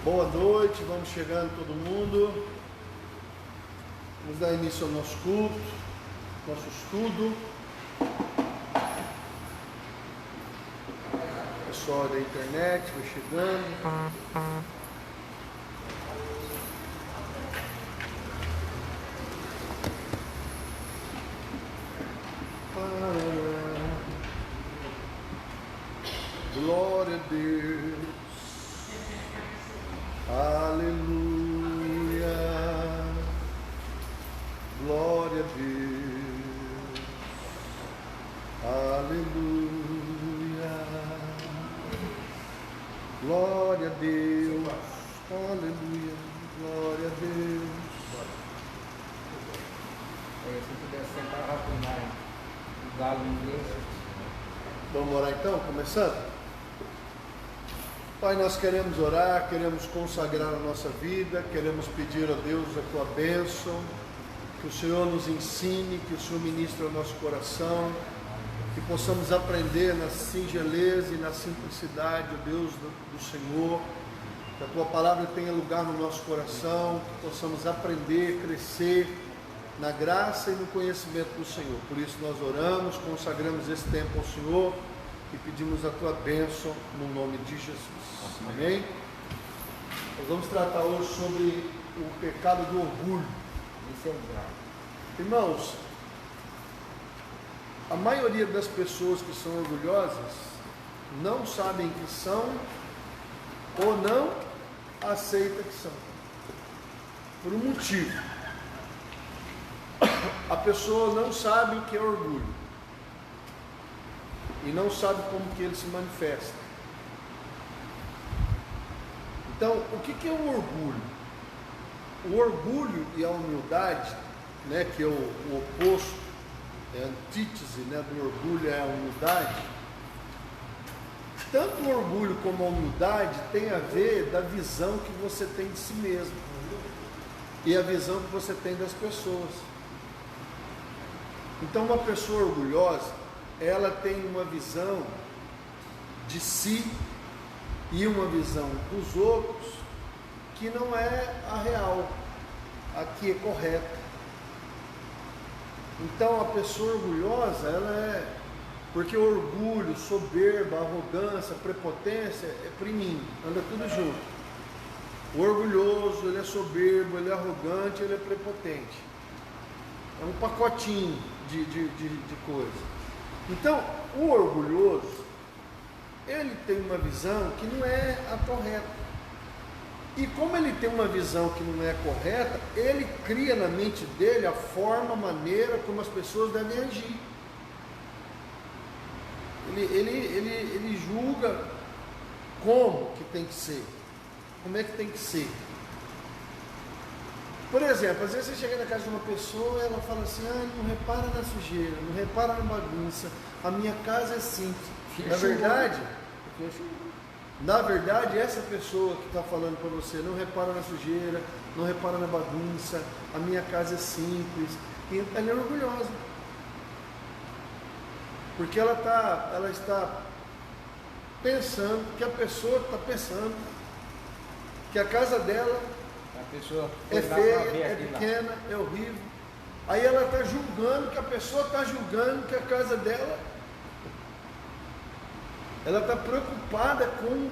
Boa noite, vamos chegando todo mundo. Vamos dar início ao nosso culto, nosso estudo. Pessoal da internet vai chegando. Glória a Deus. Aleluia, glória a Deus, aleluia, glória a Deus, aleluia, glória a Deus. Se puder sentar rapidinho, o galo inglês. Vamos orar então, começando? Pai, nós queremos orar, queremos consagrar a nossa vida, queremos pedir a Deus a tua bênção, que o Senhor nos ensine, que o Senhor ministre ao nosso coração, que possamos aprender na singeleza e na simplicidade, ó Deus, do Senhor, que a tua palavra tenha lugar no nosso coração, que possamos aprender, crescer na graça e no conhecimento do Senhor. Por isso nós oramos, consagramos esse tempo ao Senhor e pedimos a tua bênção no nome de Jesus. Amém? Nós vamos tratar hoje sobre o pecado do orgulho. Isso é o grau. Irmãos, a maioria das pessoas que são orgulhosas não sabem que são ou não aceita que são. Por um motivo. A pessoa não sabe o que é orgulho e não sabe como que ele se manifesta. Então, o que é o orgulho? O orgulho e a humildade, né, que é o oposto, é a antítese, né, do orgulho é a humildade. Tanto o orgulho como a humildade tem a ver da visão que você tem de si mesmo e a visão que você tem das pessoas. Então, uma pessoa orgulhosa, ela tem uma visão de si e uma visão dos outros que não é a real, a que é correta. Então, a pessoa orgulhosa, ela é... Porque o orgulho, soberba, arrogância, prepotência, é priminho, anda tudo junto. O orgulhoso, ele é soberbo, ele é arrogante, ele é prepotente. É um pacotinho de coisa. Então, o orgulhoso, ele tem uma visão que não é a correta. E como ele tem uma visão que não é correta, ele cria na mente dele a forma, a maneira como as pessoas devem agir. Ele julga como que tem que ser, como é que tem que ser. Por exemplo, às vezes você chega na casa de uma pessoa e ela fala assim: não repara na sujeira, não repara na bagunça, a minha casa é simples. Na verdade, essa pessoa que está falando para você, não repara na sujeira, não repara na bagunça, a minha casa é simples, e ela é orgulhosa. Porque ela está pensando que a pessoa está pensando que a casa dela é feia, é pequena, é horrível. Aí ela está julgando, que a pessoa está julgando que a casa dela, ela está preocupada com...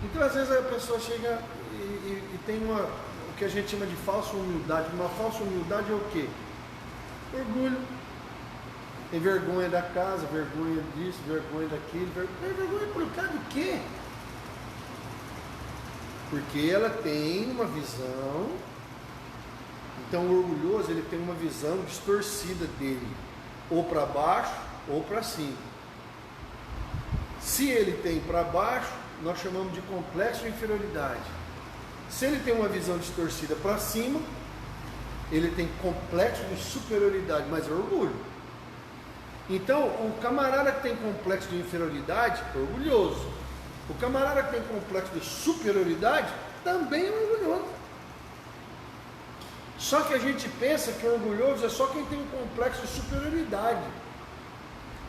Então às vezes a pessoa chega e tem o que a gente chama de falsa humildade. Uma falsa humildade é o quê? Orgulho. Tem vergonha da casa, vergonha disso, vergonha daquilo. Vergonha por causa do quê? Porque ela tem uma visão. Então o orgulhoso, ele tem uma visão distorcida dele, ou para baixo ou para cima. Se ele tem para baixo, nós chamamos de complexo de inferioridade. Se ele tem uma visão distorcida para cima, ele tem complexo de superioridade, mas é orgulho. Então, o camarada que tem complexo de inferioridade é orgulhoso. O camarada que tem complexo de superioridade também é orgulhoso. Só que a gente pensa que orgulhoso é só quem tem um complexo de superioridade.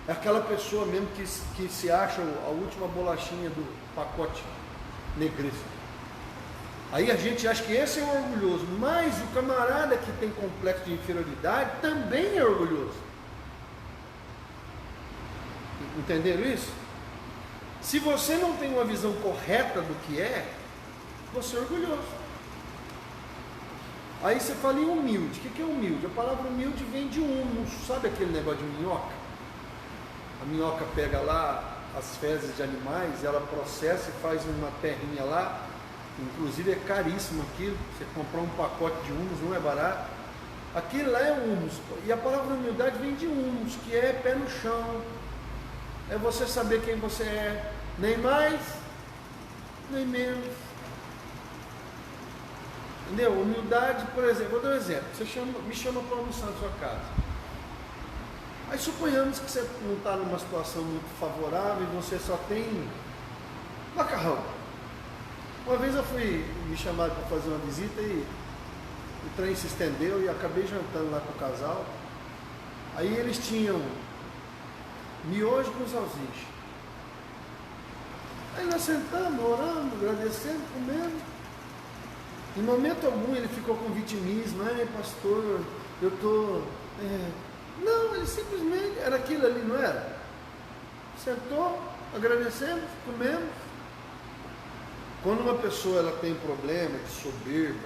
É aquela pessoa mesmo que se acha a última bolachinha do pacote. negreza. Aí a gente acha que esse é o orgulhoso, mas o camarada que tem complexo de inferioridade também é orgulhoso. Entenderam isso? Se você não tem uma visão correta do que é, você é orgulhoso. Aí você fala em humilde. O que é humilde? A palavra humilde vem de humus. Sabe aquele negócio de minhoca? A minhoca pega lá as fezes de animais, ela processa e faz uma terrinha lá. Inclusive é caríssimo aquilo. Você comprar um pacote de humus não é barato. Aquilo lá é humus. E a palavra humildade vem de humus, que é pé no chão. É você saber quem você é. Nem mais, nem menos. Entendeu? Humildade, por exemplo, vou dar um exemplo. Você me chama para almoçar na sua casa. Aí suponhamos que você não está numa situação muito favorável e você só tem macarrão. Uma vez eu fui me chamado para fazer uma visita e o trem se estendeu e acabei jantando lá com o casal. Aí eles tinham miojo com salsicha. Aí nós sentamos, orando, agradecendo, comendo. Em momento algum ele ficou com vitimismo. Ai, pastor, eu estou... Não, ele simplesmente... Era aquilo ali, não era? Sentou, agradecemos, comemos. Quando uma pessoa ela tem problema de soberba,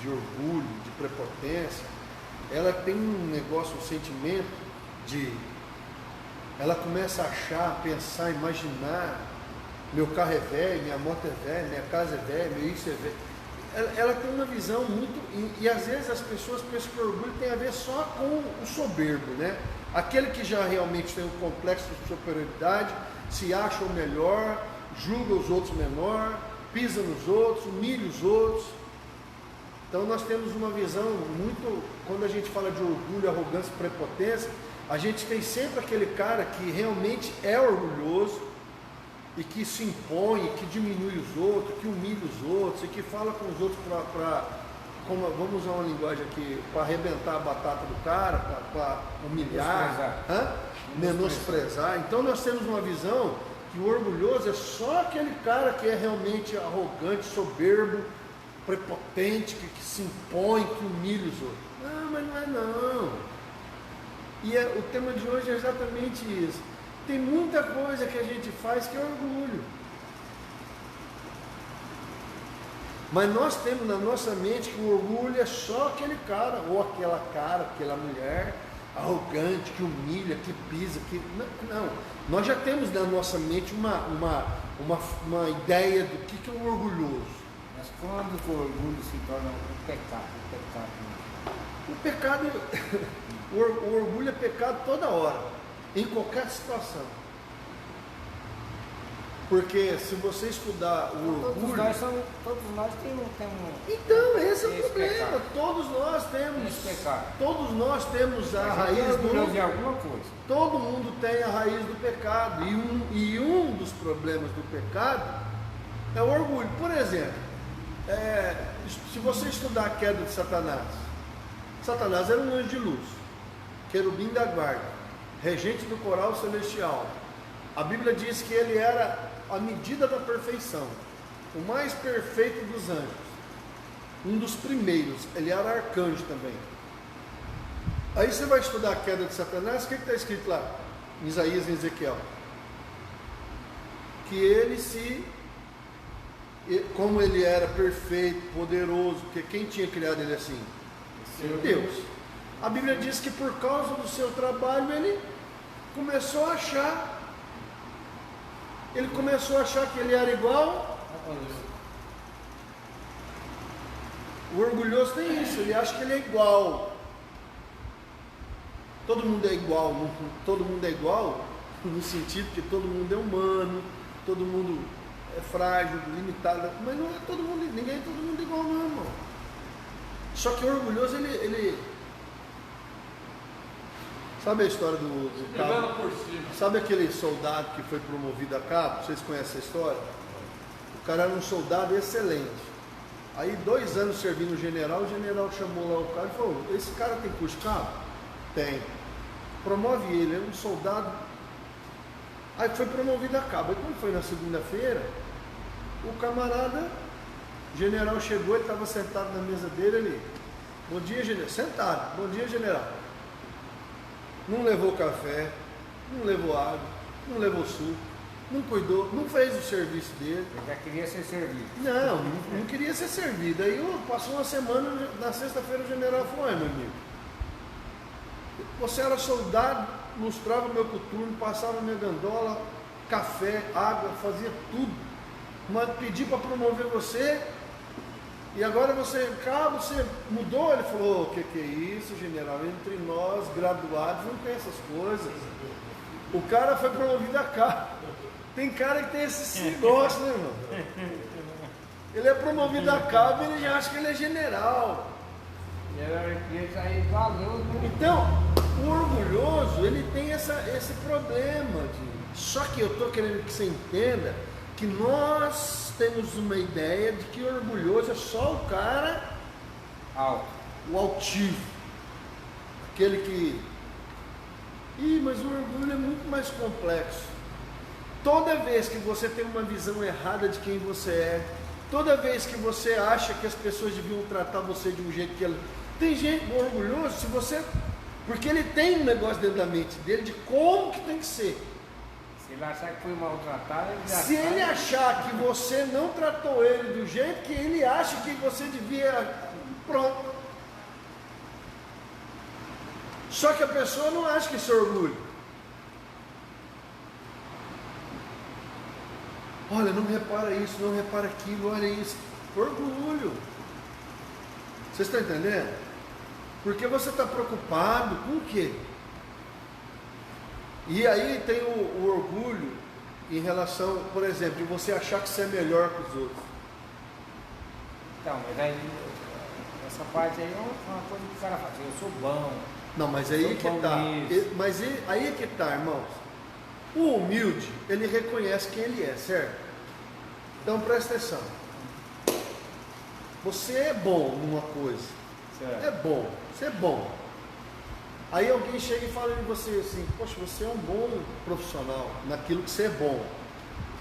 de orgulho, de prepotência, ela tem um negócio, um sentimento de... Ela começa a achar, pensar, imaginar. Meu carro é velho, minha moto é velha, minha casa é velha, meu isso é velho. Ela tem uma visão muito... E às vezes as pessoas pensam que o orgulho tem a ver só com o soberbo, né? Aquele que já realmente tem um complexo de superioridade, se acha o melhor, julga os outros menor, pisa nos outros, humilha os outros. Então nós temos uma visão muito... Quando a gente fala de orgulho, arrogância, prepotência, a gente tem sempre aquele cara que realmente é orgulhoso e que se impõe, que diminui os outros, que humilha os outros e que fala com os outros vamos usar uma linguagem aqui, para arrebentar a batata do cara, para humilhar, menosprezar. Então nós temos uma visão que o orgulhoso é só aquele cara que é realmente arrogante, soberbo, prepotente, que se impõe, que humilha os outros. Não, mas não é não. E o tema de hoje é exatamente isso. Tem muita coisa que a gente faz que é orgulho. Mas nós temos na nossa mente que o orgulho é só aquele cara, ou aquela mulher arrogante, que humilha, que pisa, que... Não. Nós já temos na nossa mente uma ideia do que é o orgulhoso. Mas quando o orgulho se torna um pecado? O orgulho é pecado toda hora, em qualquer situação. Porque se você estudar o orgulho... Todos nós temos Então, esse é o problema. Pecado. Todos nós temos... Esse pecado. Todos nós temos a raiz de alguma coisa. Todo mundo tem a raiz do pecado. E um dos problemas do pecado é o orgulho. Por exemplo, se você estudar a queda de Satanás, Satanás era um anjo de luz, querubim da guarda, regente do coral celestial. A Bíblia diz que ele era a medida da perfeição, o mais perfeito dos anjos, um dos primeiros. Ele era arcanjo também. Aí você vai estudar a queda de Satanás. O que está escrito lá em Isaías e Ezequiel? Que ele como ele era perfeito, poderoso, porque quem tinha criado ele assim? Deus. A Bíblia diz que por causa do seu trabalho ele começou a achar que ele era igual. O orgulhoso tem isso, ele acha que ele é igual. Todo mundo é igual, todo mundo é igual no sentido que todo mundo é humano, todo mundo é frágil, limitado, mas não é todo mundo, ninguém é todo mundo igual não, irmão. Só que o orgulhoso, ele sabe a história do cabo? Sabe aquele soldado que foi promovido a cabo? Vocês conhecem essa história? O cara era um soldado excelente. Aí 2 anos servindo o general chamou lá o cara e falou: esse cara tem curso de cabo? Tem. Promove ele, é um soldado. Aí foi promovido a cabo. Aí quando foi na segunda-feira, O camarada, o general chegou, ele estava sentado na mesa dele ali. Bom dia, general. Sentado. Bom dia, general. Não levou café, não levou água, não levou suco, não cuidou, não fez o serviço dele. Ele já queria ser servido. Não queria ser servido. Aí passou uma semana, na sexta-feira o general falou: meu amigo, você era soldado, lustrava meu coturno, passava minha gandola, café, água, fazia tudo. Mas pedi para promover você, e agora você mudou. Ele falou: o que é isso, general? Entre nós, graduados, não tem essas coisas. O cara foi promovido a cá. Tem cara que tem esse negócio, né, irmão? Ele é promovido a cabo e ele já acha que ele é general. Então, o orgulhoso, ele tem esse problema. Só que eu estou querendo que você entenda que nós temos uma ideia de que o orgulhoso é só o cara alto, o altivo, aquele que... mas o orgulho é muito mais complexo. Toda vez que você tem uma visão errada de quem você é, toda vez que você acha que as pessoas deviam tratar você de um jeito que ela... Tem gente orgulhoso, se você... porque ele tem um negócio dentro da mente dele de como que tem que ser. Se ele achar que foi maltratado, se ele achar que você não tratou ele do jeito que ele acha que você devia... Pronto. Só que a pessoa não acha que isso é orgulho. Olha, não repara isso, não repara aquilo, olha isso. Orgulho. Vocês estão entendendo? Porque você está preocupado com o quê? E aí tem o orgulho em relação, por exemplo, de você achar que você é melhor que os outros. Então, mas aí, essa parte aí é uma coisa que o cara faz. Eu sou bom. Não, mas aí que tá. Mas aí é que tá, irmãos. O humilde, ele reconhece quem ele é, certo? Então presta atenção. Você é bom numa coisa. Certo. É bom, você é bom. Aí alguém chega e fala de você assim: poxa, você é um bom profissional naquilo que você é bom.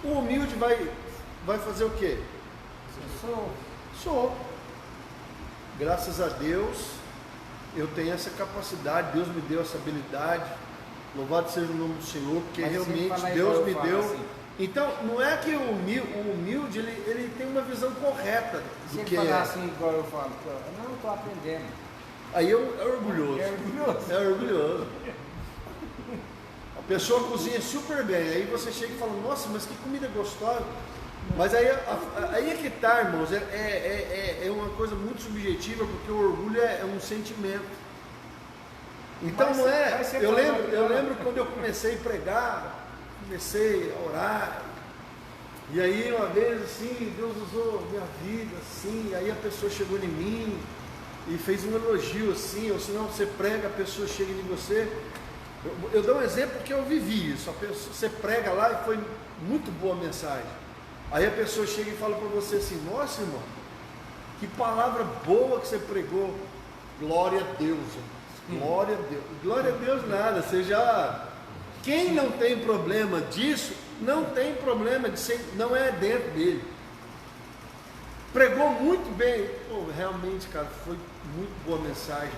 O humilde vai fazer o quê? Sou. Graças a Deus, eu tenho essa capacidade, Deus me deu essa habilidade. Louvado seja o nome do Senhor, porque mas realmente Deus me deu. Assim. Então, não é que o humilde ele tem uma visão correta do que é. Se ele falar assim, igual eu falo, não, estou aprendendo. Aí é orgulhoso. É orgulhoso. A pessoa cozinha super bem, aí você chega e fala: nossa, mas que comida gostosa. Mas aí é que tá, irmãos, é uma coisa muito subjetiva, porque o orgulho é um sentimento. Então não é. Eu lembro quando eu comecei a pregar, comecei a orar, e aí uma vez assim, Deus usou minha vida assim, aí a pessoa chegou em mim e fez um elogio assim, ou senão você prega, a pessoa chega em você. Eu dou um exemplo que eu vivi isso. Você prega lá e foi muito boa a mensagem. Aí a pessoa chega e fala para você assim: nossa, irmão, que palavra boa que você pregou. Glória a Deus, irmão. Glória a Deus. Glória a Deus nada. Você já... Quem não tem problema disso, não tem problema de ser, não é dentro dele. Pregou muito bem. Pô, realmente, cara, foi muito boa mensagem.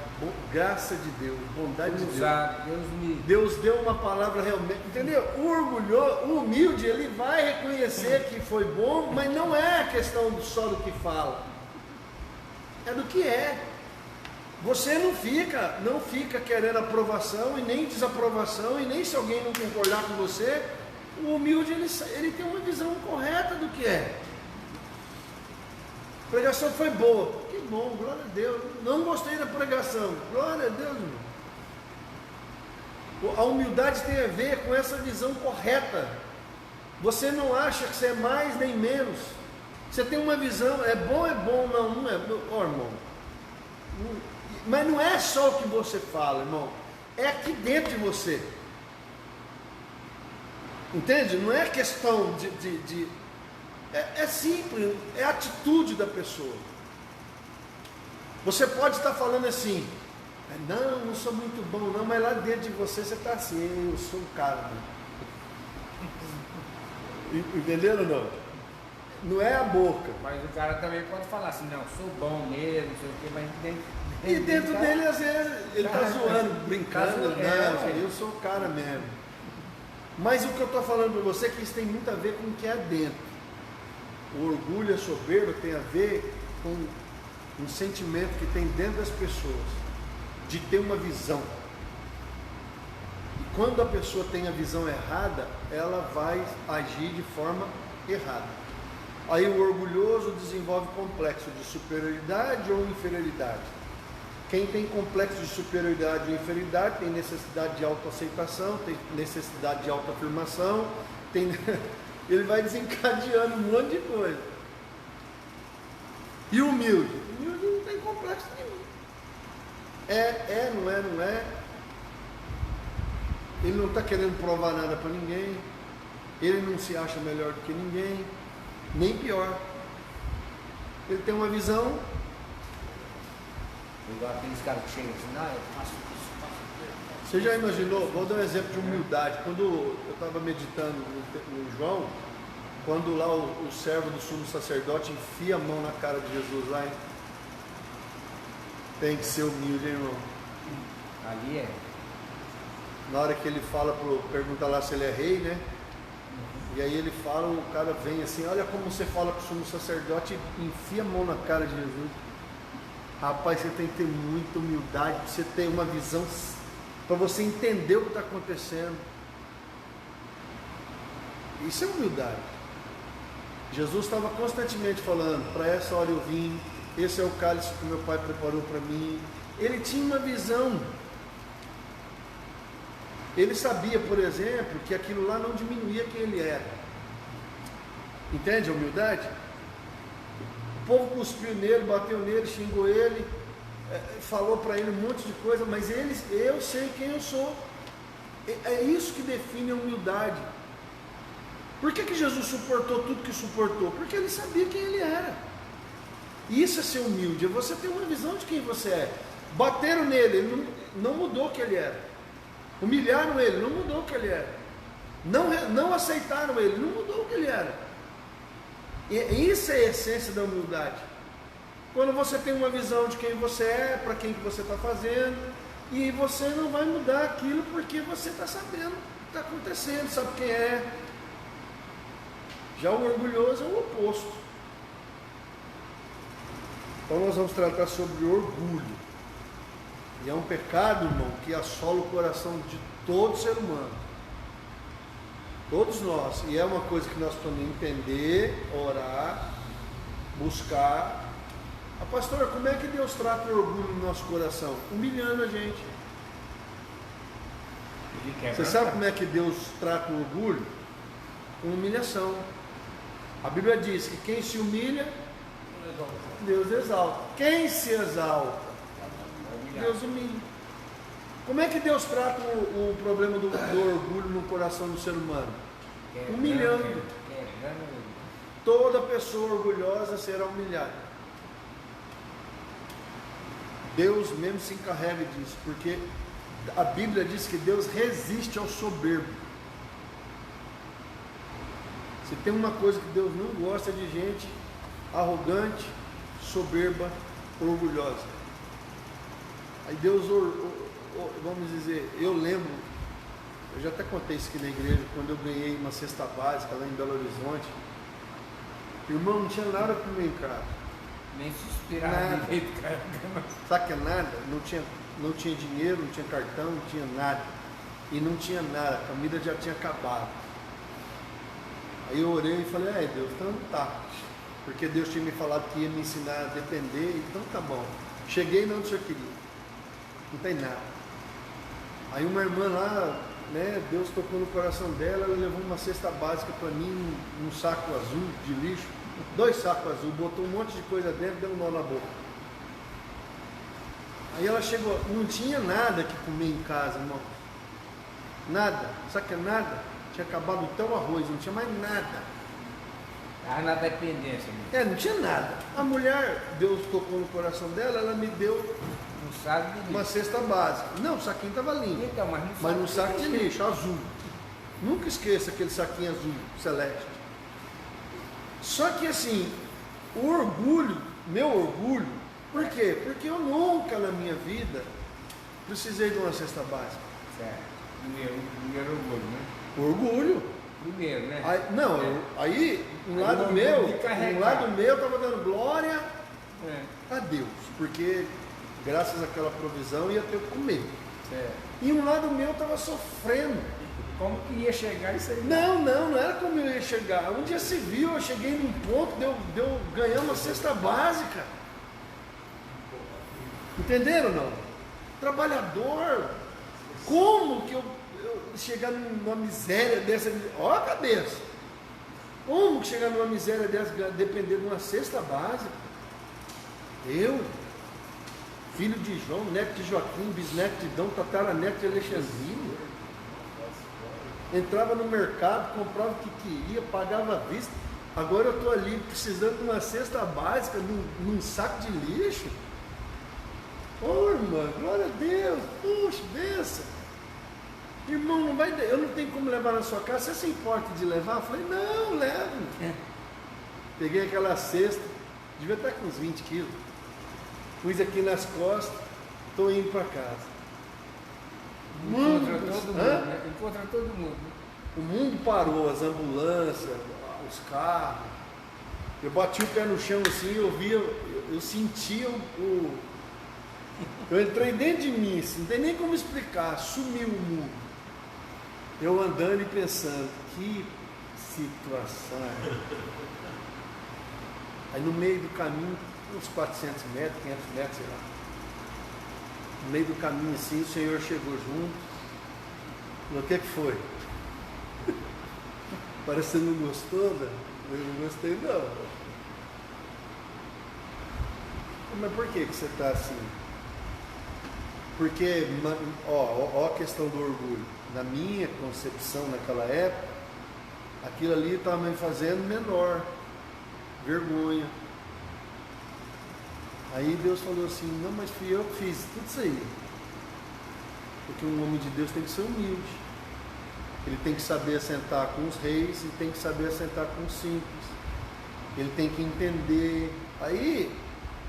Graça de Deus, bondade de Deus. Deus deu uma palavra realmente, entendeu? O orgulhoso, o humilde, ele vai reconhecer que foi bom, mas não é a questão só do que fala. É do que é. Você não fica querendo aprovação e nem desaprovação, e nem se alguém não concordar com você. O humilde, ele tem uma visão correta do que é. A pregação foi boa. Que bom, glória a Deus. Não gostei da pregação. Glória a Deus, irmão. A humildade tem a ver com essa visão correta. Você não acha que você é mais nem menos. Você tem uma visão, é bom, não é. Ó, irmão. Mas não é só o que você fala, irmão. É aqui dentro de você. Entende? Não é questão é simples, é a atitude da pessoa. Você pode estar falando assim: não sou muito bom não, mas lá dentro de você está assim: eu sou um cara. Entenderam ou não? não é a boca. Mas o cara também pode falar assim, não, sou bom mesmo, não sei o quê, mas E dentro dele, às vezes, ele está zoando, brincando, é, eu sou o cara mesmo. Mas o que eu estou falando para você é que isso tem muito a ver com o que é dentro. O orgulho e a soberba tem a ver com um sentimento que tem dentro das pessoas, de ter uma visão. E quando a pessoa tem a visão errada, ela vai agir de forma errada. Aí o orgulhoso desenvolve complexo de superioridade ou inferioridade. Quem tem complexo de superioridade ou inferioridade tem necessidade de autoaceitação, tem necessidade de autoafirmação, ele vai desencadeando um monte de coisa. E o humilde? O humilde não tem complexo nenhum. Não é. Ele não está querendo provar nada para ninguém. Ele não se acha melhor do que ninguém, nem pior. Ele tem uma visão. Igual aqueles caras que chegam assim, não, eu faço isso. Você já imaginou? Vou dar um exemplo de humildade. Quando eu estava meditando no João, quando lá o servo do sumo sacerdote enfia a mão na cara de Jesus lá, hein? Tem que ser humilde, hein, irmão? Ali é. Na hora que ele fala, pergunta lá se ele é rei, né? E aí ele fala, o cara vem assim, olha como você fala para o sumo sacerdote e enfia a mão na cara de Jesus. Rapaz, você tem que ter muita humildade, para você ter uma visão, para você entender o que está acontecendo. Isso é humildade. Jesus estava constantemente falando, para essa hora eu vim, esse é o cálice que meu pai preparou para mim. Ele tinha uma visão. Ele sabia, por exemplo, que aquilo lá não diminuía quem ele era. Entende a humildade? O povo cuspiu nele, bateu nele, xingou ele, falou para ele um monte de coisa, mas eu sei quem eu sou. É isso que define a humildade. Por que Jesus suportou tudo que suportou? Porque ele sabia quem ele era. Isso é ser humilde, é você ter uma visão de quem você é. Bateram nele, ele não mudou o que ele era. Humilharam ele, não mudou o que ele era. Não aceitaram ele, não mudou o que ele era. E isso é a essência da humildade. Quando você tem uma visão de quem você é, para quem que você está fazendo, e você não vai mudar aquilo porque você está sabendo o que está acontecendo, sabe quem é. Já o orgulhoso é o oposto. Então nós vamos tratar sobre orgulho. E é um pecado, irmão, que assola o coração de todo ser humano. Todos nós. E é uma coisa que nós podemos entender, orar, buscar. Ah, pastor, como é que Deus trata o orgulho no nosso coração? Humilhando a gente. Você sabe como é que Deus trata o orgulho? Com humilhação. A Bíblia diz que quem se humilha, Deus exalta. Quem se exalta, Deus humilha. Como é que Deus trata o problema do orgulho no coração do ser humano? Humilhando. Toda pessoa orgulhosa será humilhada. Deus mesmo se encarrega disso, porque a Bíblia diz que Deus resiste ao soberbo. Se tem uma coisa que Deus não gosta de gente arrogante, soberba, orgulhosa. Aí Deus, vamos dizer, eu lembro, eu já até contei isso aqui na igreja, quando eu ganhei uma cesta básica lá em Belo Horizonte. Irmão, não tinha nada para comer em casa. Nem suspirar. Nada. Sabe que é nada? Não tinha dinheiro, não tinha cartão, não tinha nada. E não tinha nada, a comida já tinha acabado. Aí eu orei e falei, Deus, então tá. Porque Deus tinha me falado que ia me ensinar a depender, então tá bom. Cheguei onde o senhor queria. Não tem nada. Aí uma irmã lá, né, Deus tocou no coração dela, ela levou uma cesta básica para mim, um saco azul de lixo, 2 sacos azuis, botou um monte de coisa dentro, deu um nó na boca. Aí ela chegou, não tinha nada que comer em casa, irmão. Nada, sabe que é nada? Tinha acabado até o arroz, não tinha mais nada. Ah, na dependência. Mesmo. Não tinha nada. A mulher, Deus tocou no coração dela, ela me deu uma cesta básica. Não, o saquinho estava limpo. Então, mas no saco de lixo, azul. Nunca esqueça aquele saquinho azul, celeste. Só que assim, o orgulho, meu orgulho, por quê? Porque eu nunca na minha vida precisei de uma cesta básica. Certo. Primeiro orgulho, né? Orgulho. Primeiro, né? Aí, não, aí um lado meu estava dando glória a Deus, porque graças àquela provisão ia ter o que comer. Certo. E um lado meu estava sofrendo. Como que ia chegar isso aí? Não era como eu ia chegar. Um dia se viu, eu cheguei num ponto de eu ganhar uma cesta básica. Entenderam ou não? Trabalhador. Como que eu chegar numa miséria dessa? Ó a cabeça. Como que chegar numa miséria dessa depender de uma cesta básica? Eu, filho de João, neto de Joaquim, bisneto de Dom, tataraneto de Alexandrino, entrava no mercado, comprava o que queria, pagava à vista. Agora eu estou ali precisando de uma cesta básica, num saco de lixo. Ô irmã, glória a Deus, puxa, benção. Irmão, não vai, eu não tenho como levar na sua casa, você se importa de levar? Eu falei, não, levo. Peguei aquela cesta, devia estar com uns 20 quilos. Pus aqui nas costas, estou indo para casa. Encontra todo mundo, né? Encontra todo mundo. O mundo parou, as ambulâncias, os carros. Eu bati o pé no chão assim, eu sentia eu entrei dentro de mim, assim, não tem nem como explicar, sumiu o mundo. Eu andando e pensando, que situação. Aí no meio do caminho, uns 400 metros, 500 metros, sei lá. No meio do caminho assim, o Senhor chegou junto. Falou, o que foi? Parece que você não gostou, né? Eu não gostei não. Mas por que você está assim? Porque, ó a questão do orgulho. Na minha concepção naquela época, aquilo ali estava me fazendo menor, vergonha. Aí Deus falou assim, não, mas fui eu que fiz tudo isso aí. Porque um homem de Deus tem que ser humilde. Ele tem que saber assentar com os reis e tem que saber assentar com os simples. Ele tem que entender. Aí,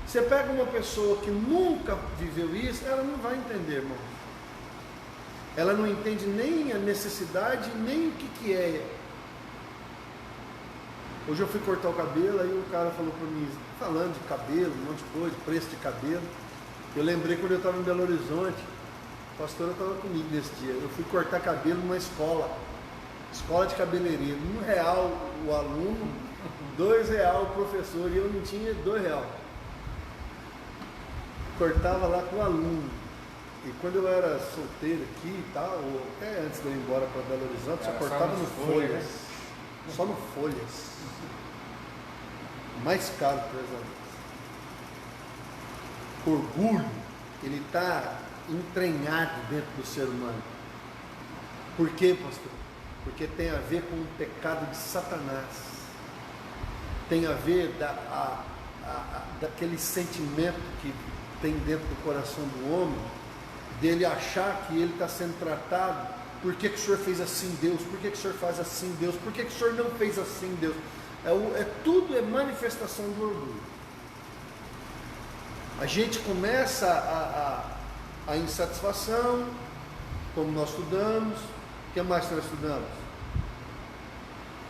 você pega uma pessoa que nunca viveu isso, ela não vai entender, irmão. Ela não entende nem a necessidade, nem o que é. Hoje eu fui cortar o cabelo, aí o cara falou para mim, falando de cabelo, um monte de coisa, preço de cabelo. Eu lembrei quando eu estava em Belo Horizonte, a pastora estava comigo nesse dia. Eu fui cortar cabelo numa escola de cabeleireiro. R$1 o aluno, R$2 o professor, e eu não tinha R$2. Cortava lá com o aluno. E quando eu era solteiro aqui e tal, ou até antes de eu ir embora para Belo Horizonte, só cortava no Folhas. Né? Só no Folhas. Mais caro que o orgulho, ele está entranhado dentro do ser humano. Por quê, pastor? Porque tem a ver com o pecado de Satanás. Tem a ver daquele sentimento que tem dentro do coração do homem, dele achar que ele está sendo tratado. Por que o senhor fez assim, Deus? Por que o senhor faz assim, Deus? Por que o senhor não fez assim, Deus? Tudo é manifestação do orgulho. A gente começa a insatisfação, como nós estudamos. O que mais nós estudamos?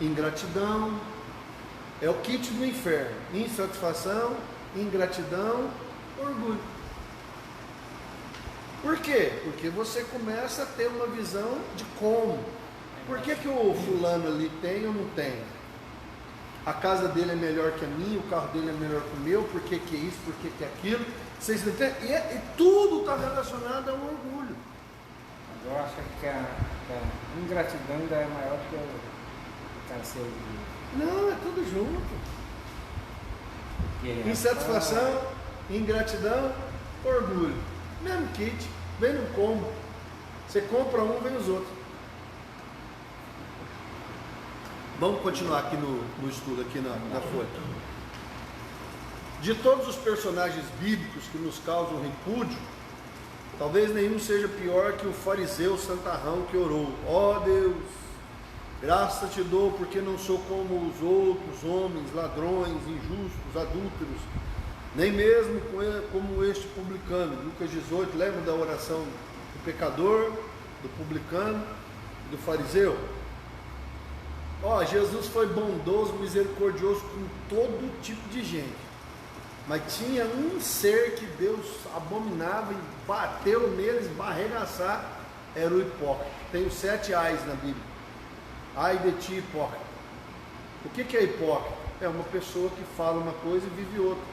Ingratidão. É o kit do inferno. Insatisfação, ingratidão, orgulho. Por quê? Porque você começa a ter uma visão de como. Por que o fulano ali tem ou não tem? A casa dele é melhor que a minha, o carro dele é melhor que o meu, por que é isso, por que é aquilo? Vocês entendem? E tudo está relacionado ao orgulho. Eu acho que a ingratidão ainda é maior que o cara ser orgulho. Não, é tudo junto. Insatisfação, ingratidão, orgulho. Mesmo kit, vem no combo. Você compra um, vem os outros. Vamos continuar aqui no estudo, aqui na folha. De todos os personagens bíblicos que nos causam repúdio, talvez nenhum seja pior que o fariseu santarrão que orou: ó Deus, Graças te dou porque não sou como os outros homens, ladrões, injustos, adúlteros, nem mesmo como este publicano. Lucas 18, lembra da oração do pecador, do publicano, do fariseu? Jesus foi bondoso, misericordioso com todo tipo de gente, mas tinha um ser que Deus abominava e bateu neles, arregaçar, era o hipócrita. Tem os 7 ais na Bíblia. Ai de ti, hipócrita. O que é hipócrita? É uma pessoa que fala uma coisa e vive outra.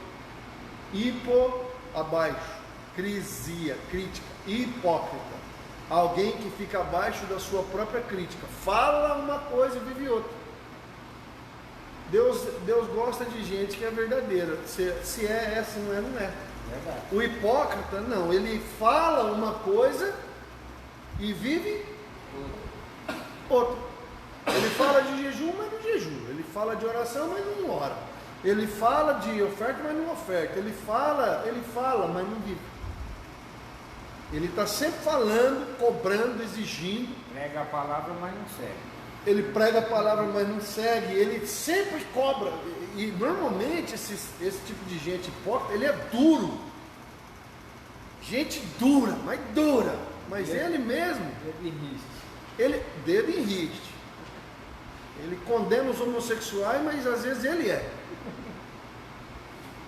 Hipo, abaixo, crisia, crítica, hipócrita. Alguém que fica abaixo da sua própria crítica, fala uma coisa e vive outra. Deus gosta de gente que é verdadeira. Se é essa, não é, não é. Verdade. O hipócrita, não, ele fala uma coisa e vive outra. Ele fala de jejum, mas não jejum. Ele fala de oração, mas não ora. Ele fala de oferta, mas não oferta. Ele fala, mas não vive. Ele está sempre falando, cobrando, exigindo. Prega a palavra, mas não segue. Ele prega a palavra, mas não segue. Ele sempre cobra. E normalmente esse tipo de gente hipócrita, ele é duro. Gente dura. Mas ele mesmo, dedo em riste. Ele condena os homossexuais, mas às vezes ele é.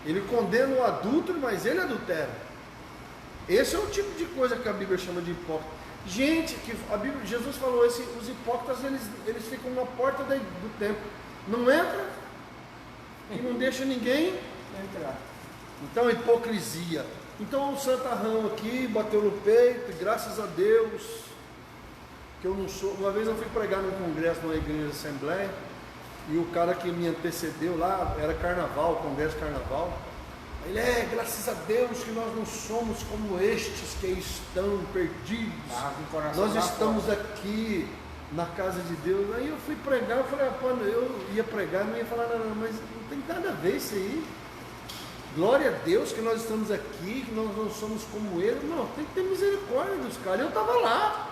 Ele condena o adúltero, mas ele adultera. Esse é o tipo de coisa que a Bíblia chama de hipócrita. Gente, que a Bíblia, Jesus falou, os hipócritas, eles ficam na porta do templo. Não entra e não deixa ninguém entrar. Então, hipocrisia. Então, o santarrão aqui bateu no peito, graças a Deus que eu não sou. Uma vez eu fui pregar num congresso numa igreja de Assembleia, e o cara que me antecedeu lá, era carnaval, congresso carnaval. Ele graças a Deus que nós não somos como estes que estão perdidos. Nós estamos aqui na casa de Deus. Aí eu fui pregar, eu falei, eu ia pregar, não ia falar nada, mas não tem nada a ver isso aí. Glória a Deus que nós estamos aqui, que nós não somos como ele. Não, tem que ter misericórdia dos caras. Eu estava lá.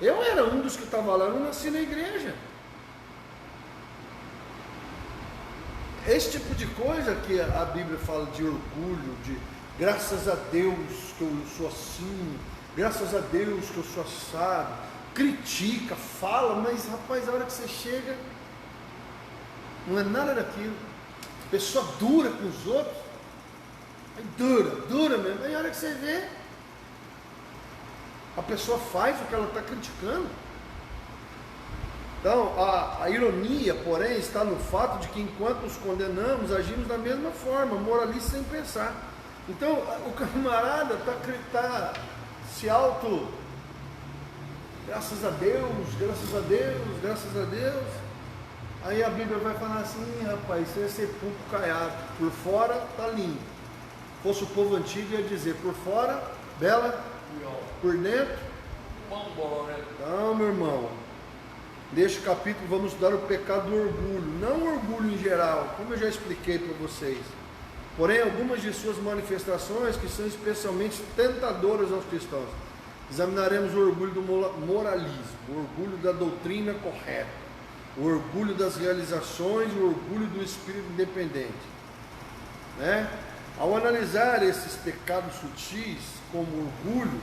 Eu era um dos que estava lá, eu não nasci na igreja. Esse tipo de coisa que a Bíblia fala de orgulho, de graças a Deus que eu sou assim, graças a Deus que eu sou assado, critica, fala, mas rapaz, a hora que você chega, não é nada daquilo. Pessoa dura com os outros, dura mesmo. Aí a hora que você vê, a pessoa faz o que ela está criticando. Então, a ironia, porém, está no fato de que enquanto os condenamos, agimos da mesma forma, moralistas sem pensar. Então, o camarada está se auto... Graças a Deus, graças a Deus, graças a Deus. Aí a Bíblia vai falar assim, rapaz, isso é sepulcro caiado. Por fora está lindo. Se fosse o povo antigo, ia dizer, por fora, bela, por dentro. Então, meu irmão, neste capítulo vamos estudar o pecado do orgulho. Não o orgulho em geral, como eu já expliquei para vocês. Porém, algumas de suas manifestações que são especialmente tentadoras aos cristãos. Examinaremos o orgulho do moralismo, o orgulho da doutrina correta, o orgulho das realizações, o orgulho do espírito independente. Ao analisar esses pecados sutis como orgulho,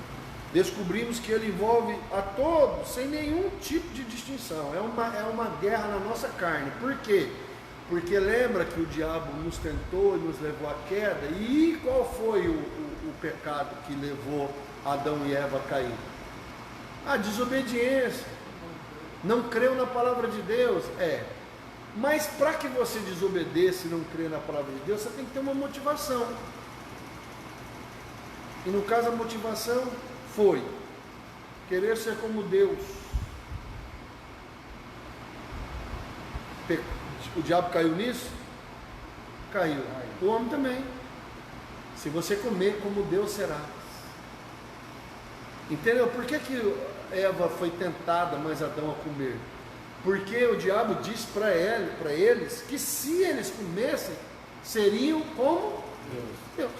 descobrimos que ele envolve a todos, sem nenhum tipo de distinção. É uma guerra na nossa carne. Por quê? Porque lembra que o diabo nos tentou e nos levou à queda. E qual foi o pecado que levou Adão e Eva a cair? A desobediência. Não creu na palavra de Deus? Mas para que você desobedeça e não crê na palavra de Deus, você tem que ter uma motivação. E no caso a motivação foi querer ser como Deus. O diabo caiu nisso? Caiu. O homem também. Se você comer como Deus será. Entendeu? Por que Eva foi tentada, mas Adão a comer? Porque o diabo disse para eles que se eles comessem, seriam como Deus.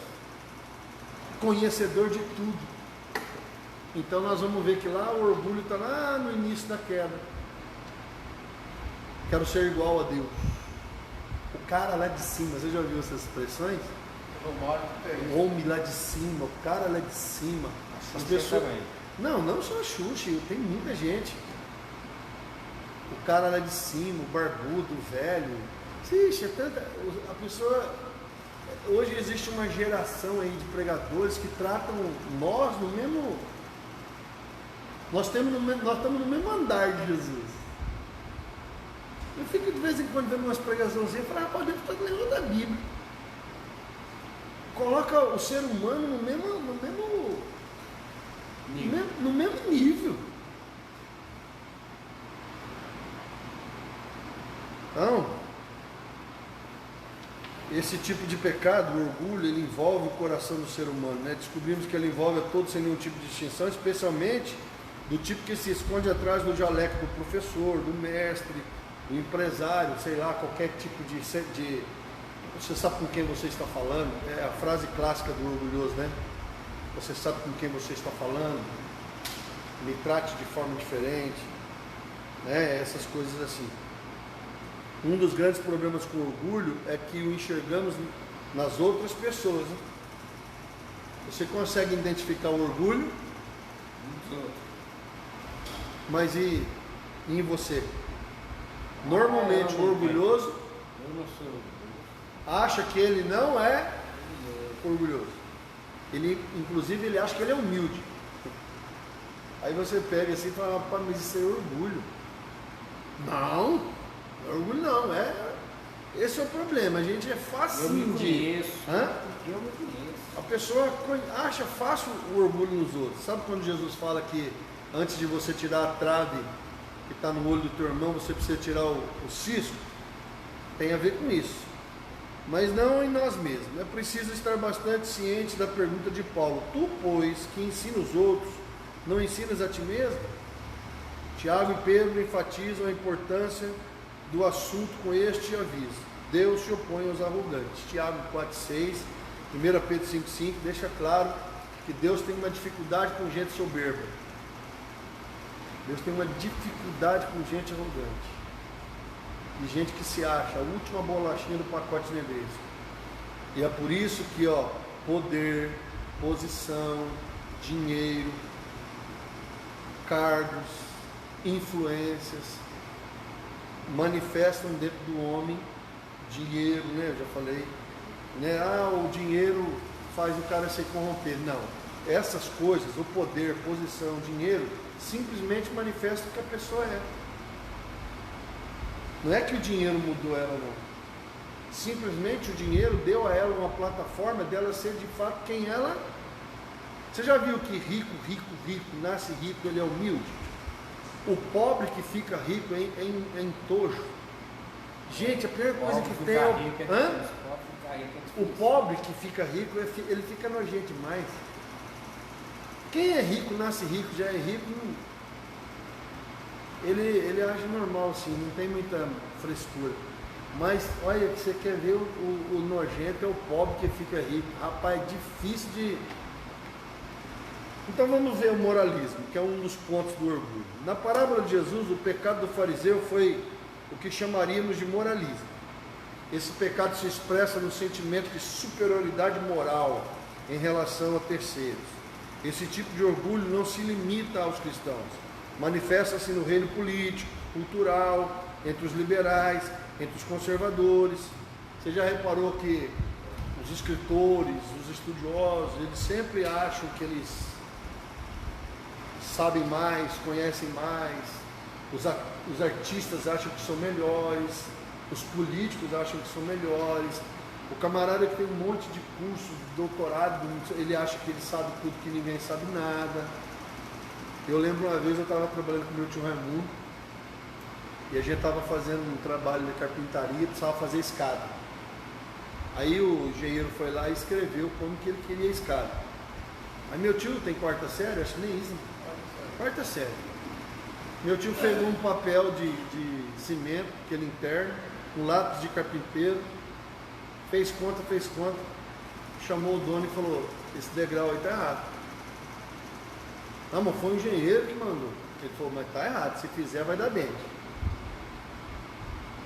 Conhecedor de tudo. Então nós vamos ver que lá o orgulho está lá no início da queda. Quero ser igual a Deus. O cara lá de cima, você já ouviu essas expressões? O homem lá de cima, o cara lá de cima. As pessoas... Não só a Xuxa, tem muita gente. O cara lá de cima, o barbudo, o velho. Existe, a pessoa... Hoje existe uma geração aí de pregadores que tratam nós no mesmo... Nós estamos no mesmo andar de Jesus. Eu fico de vez em quando vendo umas pregaçãozinhas e falo, rapaz, deve estar lendo da Bíblia. Coloca o ser humano no mesmo nível. Então, esse tipo de pecado, o orgulho, ele envolve o coração do ser humano, né? Descobrimos que ele envolve a todos sem nenhum tipo de distinção, especialmente do tipo que se esconde atrás do jaleco do professor, do mestre, do empresário, sei lá, qualquer tipo de... Você sabe com quem você está falando? É a frase clássica do orgulhoso, né? Você sabe com quem você está falando? Me trate de forma diferente, né? Essas coisas assim. Um dos grandes problemas com o orgulho é que o enxergamos nas outras pessoas, né? Você consegue identificar o orgulho? Mas e em você? Normalmente o orgulhoso acha que ele não é orgulhoso. Inclusive ele acha que ele é humilde. Aí você pega assim e fala, rapaz, mas isso é orgulho. Não, orgulho não, esse é o problema, a gente é fácil de... Eu me conheço. A pessoa acha fácil o orgulho nos outros. Sabe quando Jesus fala que antes de você tirar a trave que está no olho do teu irmão, você precisa tirar o cisco? Tem a ver com isso. Mas não em nós mesmos. É preciso estar bastante ciente da pergunta de Paulo. Tu, pois, que ensina os outros, não ensinas a ti mesmo? Tiago e Pedro enfatizam a importância do assunto com este aviso. Deus se opõe aos arrogantes. Tiago 4,6, 1 Pedro 5,5 deixa claro que Deus tem uma dificuldade com gente soberba. Deus tem uma dificuldade com gente arrogante. E gente que se acha a última bolachinha do pacote Nevesco. E é por isso que, poder, posição, dinheiro, cargos, influências manifestam dentro do homem dinheiro, né? Eu já falei, né? O dinheiro faz o cara se corromper. Não, essas coisas, o poder, posição, dinheiro, simplesmente manifestam o que a pessoa é. Não é que o dinheiro mudou ela, não. Simplesmente o dinheiro deu a ela uma plataforma dela ser de fato quem ela é. Você já viu que rico nasce rico, ele é humilde? O pobre que fica rico é entojo. Gente, a pior coisa que tem é o pobre que fica rico, ele fica nojento demais. Quem é rico, nasce rico, já é rico, ele age normal assim, não tem muita frescura. Mas olha, você quer ver o nojento é o pobre que fica rico. Rapaz, é difícil de... Então vamos ver o moralismo, que é um dos pontos do orgulho. Na parábola de Jesus, o pecado do fariseu foi o que chamaríamos de moralismo. Esse pecado se expressa no sentimento de superioridade moral em relação a terceiros. Esse tipo de orgulho não se limita aos cristãos. Manifesta-se no reino político, cultural, entre os liberais, entre os conservadores. Você já reparou que os escritores, os estudiosos, eles sempre acham que eles sabem mais, conhecem mais, os artistas acham que são melhores, os políticos acham que são melhores, o camarada que tem um monte de curso, de doutorado, ele acha que ele sabe tudo, que ninguém sabe nada. Eu lembro uma vez eu estava trabalhando com o meu tio Raimundo e a gente estava fazendo um trabalho de carpintaria, precisava fazer escada. Aí o engenheiro foi lá e escreveu como que ele queria a escada. Aí meu tio tem quarta série, acho que nem isso, quarta série. Meu tio pegou um papel de cimento, aquele interno, um lápis de carpinteiro, fez conta, chamou o dono e falou, esse degrau aí está errado. Não, mas foi o engenheiro que mandou. Ele falou, mas está errado, se fizer vai dar bem.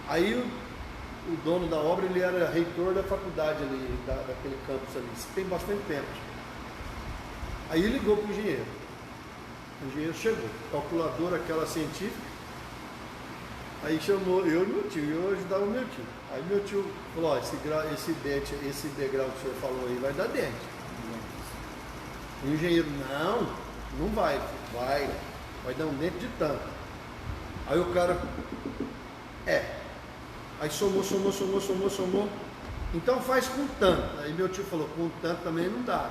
Aí o dono da obra, ele era reitor da faculdade ali, daquele campus ali, isso tem bastante tempo. Aí ligou para o engenheiro chegou, calculadora aquela científica, aí chamou eu e meu tio, eu ajudava o meu tio. Aí meu tio falou, ó, esse degrau que o senhor falou aí vai dar dente. E o engenheiro, não vai dar um dente de tanto. Aí o cara, aí somou, então faz com tanto. Aí meu tio falou, com tanto também não dá.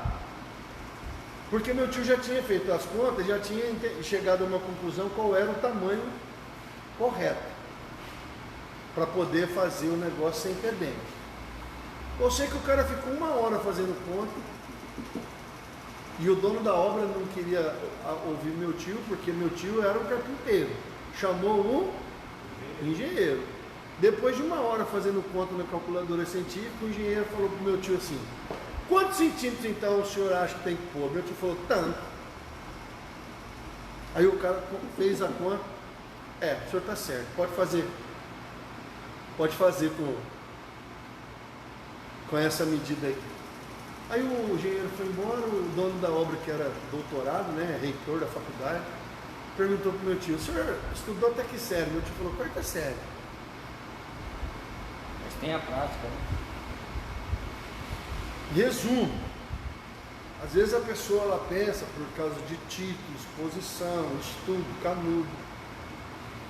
Porque meu tio já tinha feito as contas, já tinha chegado a uma conclusão qual era o tamanho correto para poder fazer o negócio sem ter dente. Eu sei que o cara ficou 1 hora fazendo conta e o dono da obra não queria ouvir meu tio, porque meu tio era um carpinteiro. Chamou um engenheiro. Depois de 1 hora fazendo conta na calculadora científica, o engenheiro falou para o meu tio assim, quantos centímetros então o senhor acha que tem que pôr? Meu tio falou, tanto. Aí o cara fez a conta, o senhor está certo, pode fazer com essa medida aí. Aí o engenheiro foi embora, o dono da obra, que era doutorado, né, reitor da faculdade, perguntou para o meu tio, o senhor estudou até que série? Meu tio falou, 4ª série. Mas tem a prática, né? Resumo, às vezes a pessoa ela pensa por causa de títulos, posição, estudo, canudo.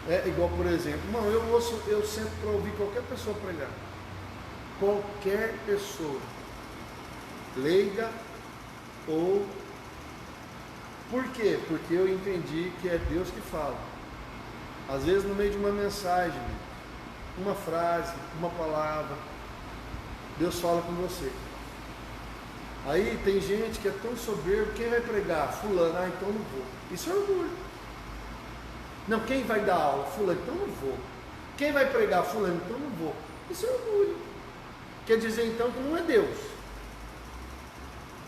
É igual, por exemplo, eu sento para ouvir qualquer pessoa pregar. Qualquer pessoa, leiga ou... Por quê? Porque eu entendi que é Deus que fala. Às vezes no meio de uma mensagem, uma frase, uma palavra, Deus fala com você. Aí tem gente que é tão soberbo, quem vai pregar? Fulano, então não vou. Isso é orgulho. Não, quem vai dar aula? Fulano, então não vou. Quem vai pregar? Fulano, então não vou. Isso é orgulho. Quer dizer então que não é Deus.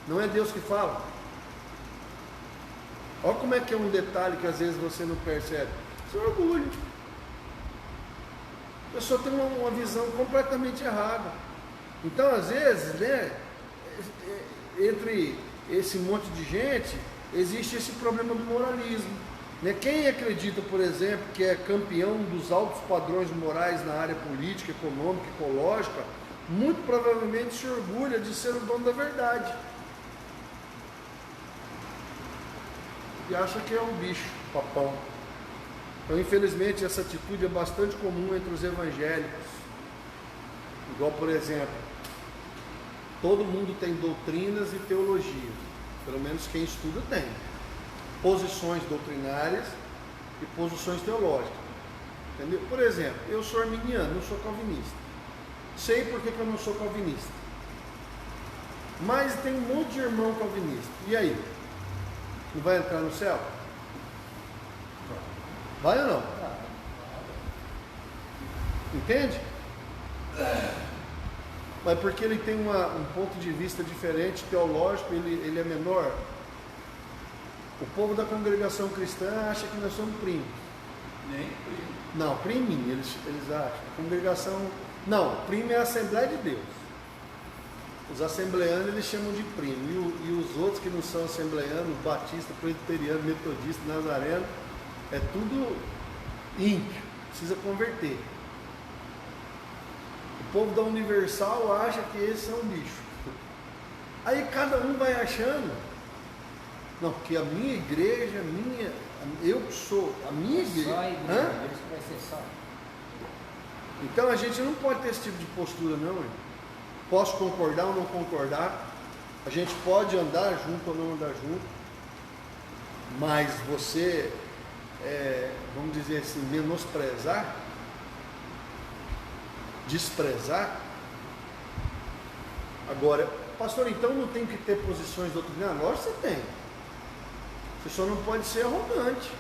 Não é Deus que fala. Olha como é que é um detalhe que às vezes você não percebe. Isso é orgulho. A pessoa tem uma visão completamente errada. Então, às vezes, né, entre esse monte de gente, existe esse problema do moralismo. Né? Quem acredita, por exemplo, que é campeão dos altos padrões morais na área política, econômica, ecológica, muito provavelmente se orgulha de ser o dono da verdade. E acha que é um bicho, papão. Então, infelizmente, essa atitude é bastante comum entre os evangélicos. Igual, por exemplo, todo mundo tem doutrinas e teologia. Pelo menos quem estuda tem. Posições doutrinárias e posições teológicas. Entendeu? Por exemplo, eu sou arminiano, não sou calvinista. Sei por que eu não sou calvinista. Mas tem um monte de irmão calvinista. E aí? Não vai entrar no céu? Vai ou não? Entende? Mas porque ele tem um ponto de vista diferente, teológico, ele é menor. O povo da congregação cristã acha que nós somos primos. Nem primo. Não, priminho, eles acham. A congregação... Não, primo é a Assembleia de Deus. Os assembleanos eles chamam de primo. E os outros que não são assembleanos, batista, presbiteriano, metodista, nazareno, é tudo ímpio, precisa converter. O povo da Universal acha que esses são bicho. Aí cada um vai achando, não, porque a minha igreja, eu sou a minha igreja. Só a igreja, isso vai ser só. Então a gente não pode ter esse tipo de postura, não. Hein? Posso concordar ou não concordar, a gente pode andar junto ou não andar junto, mas você, vamos dizer assim, menosprezar, desprezar. Agora, pastor, então não tem que ter posições doutrinárias? Lógico que você tem. Você só não pode ser arrogante.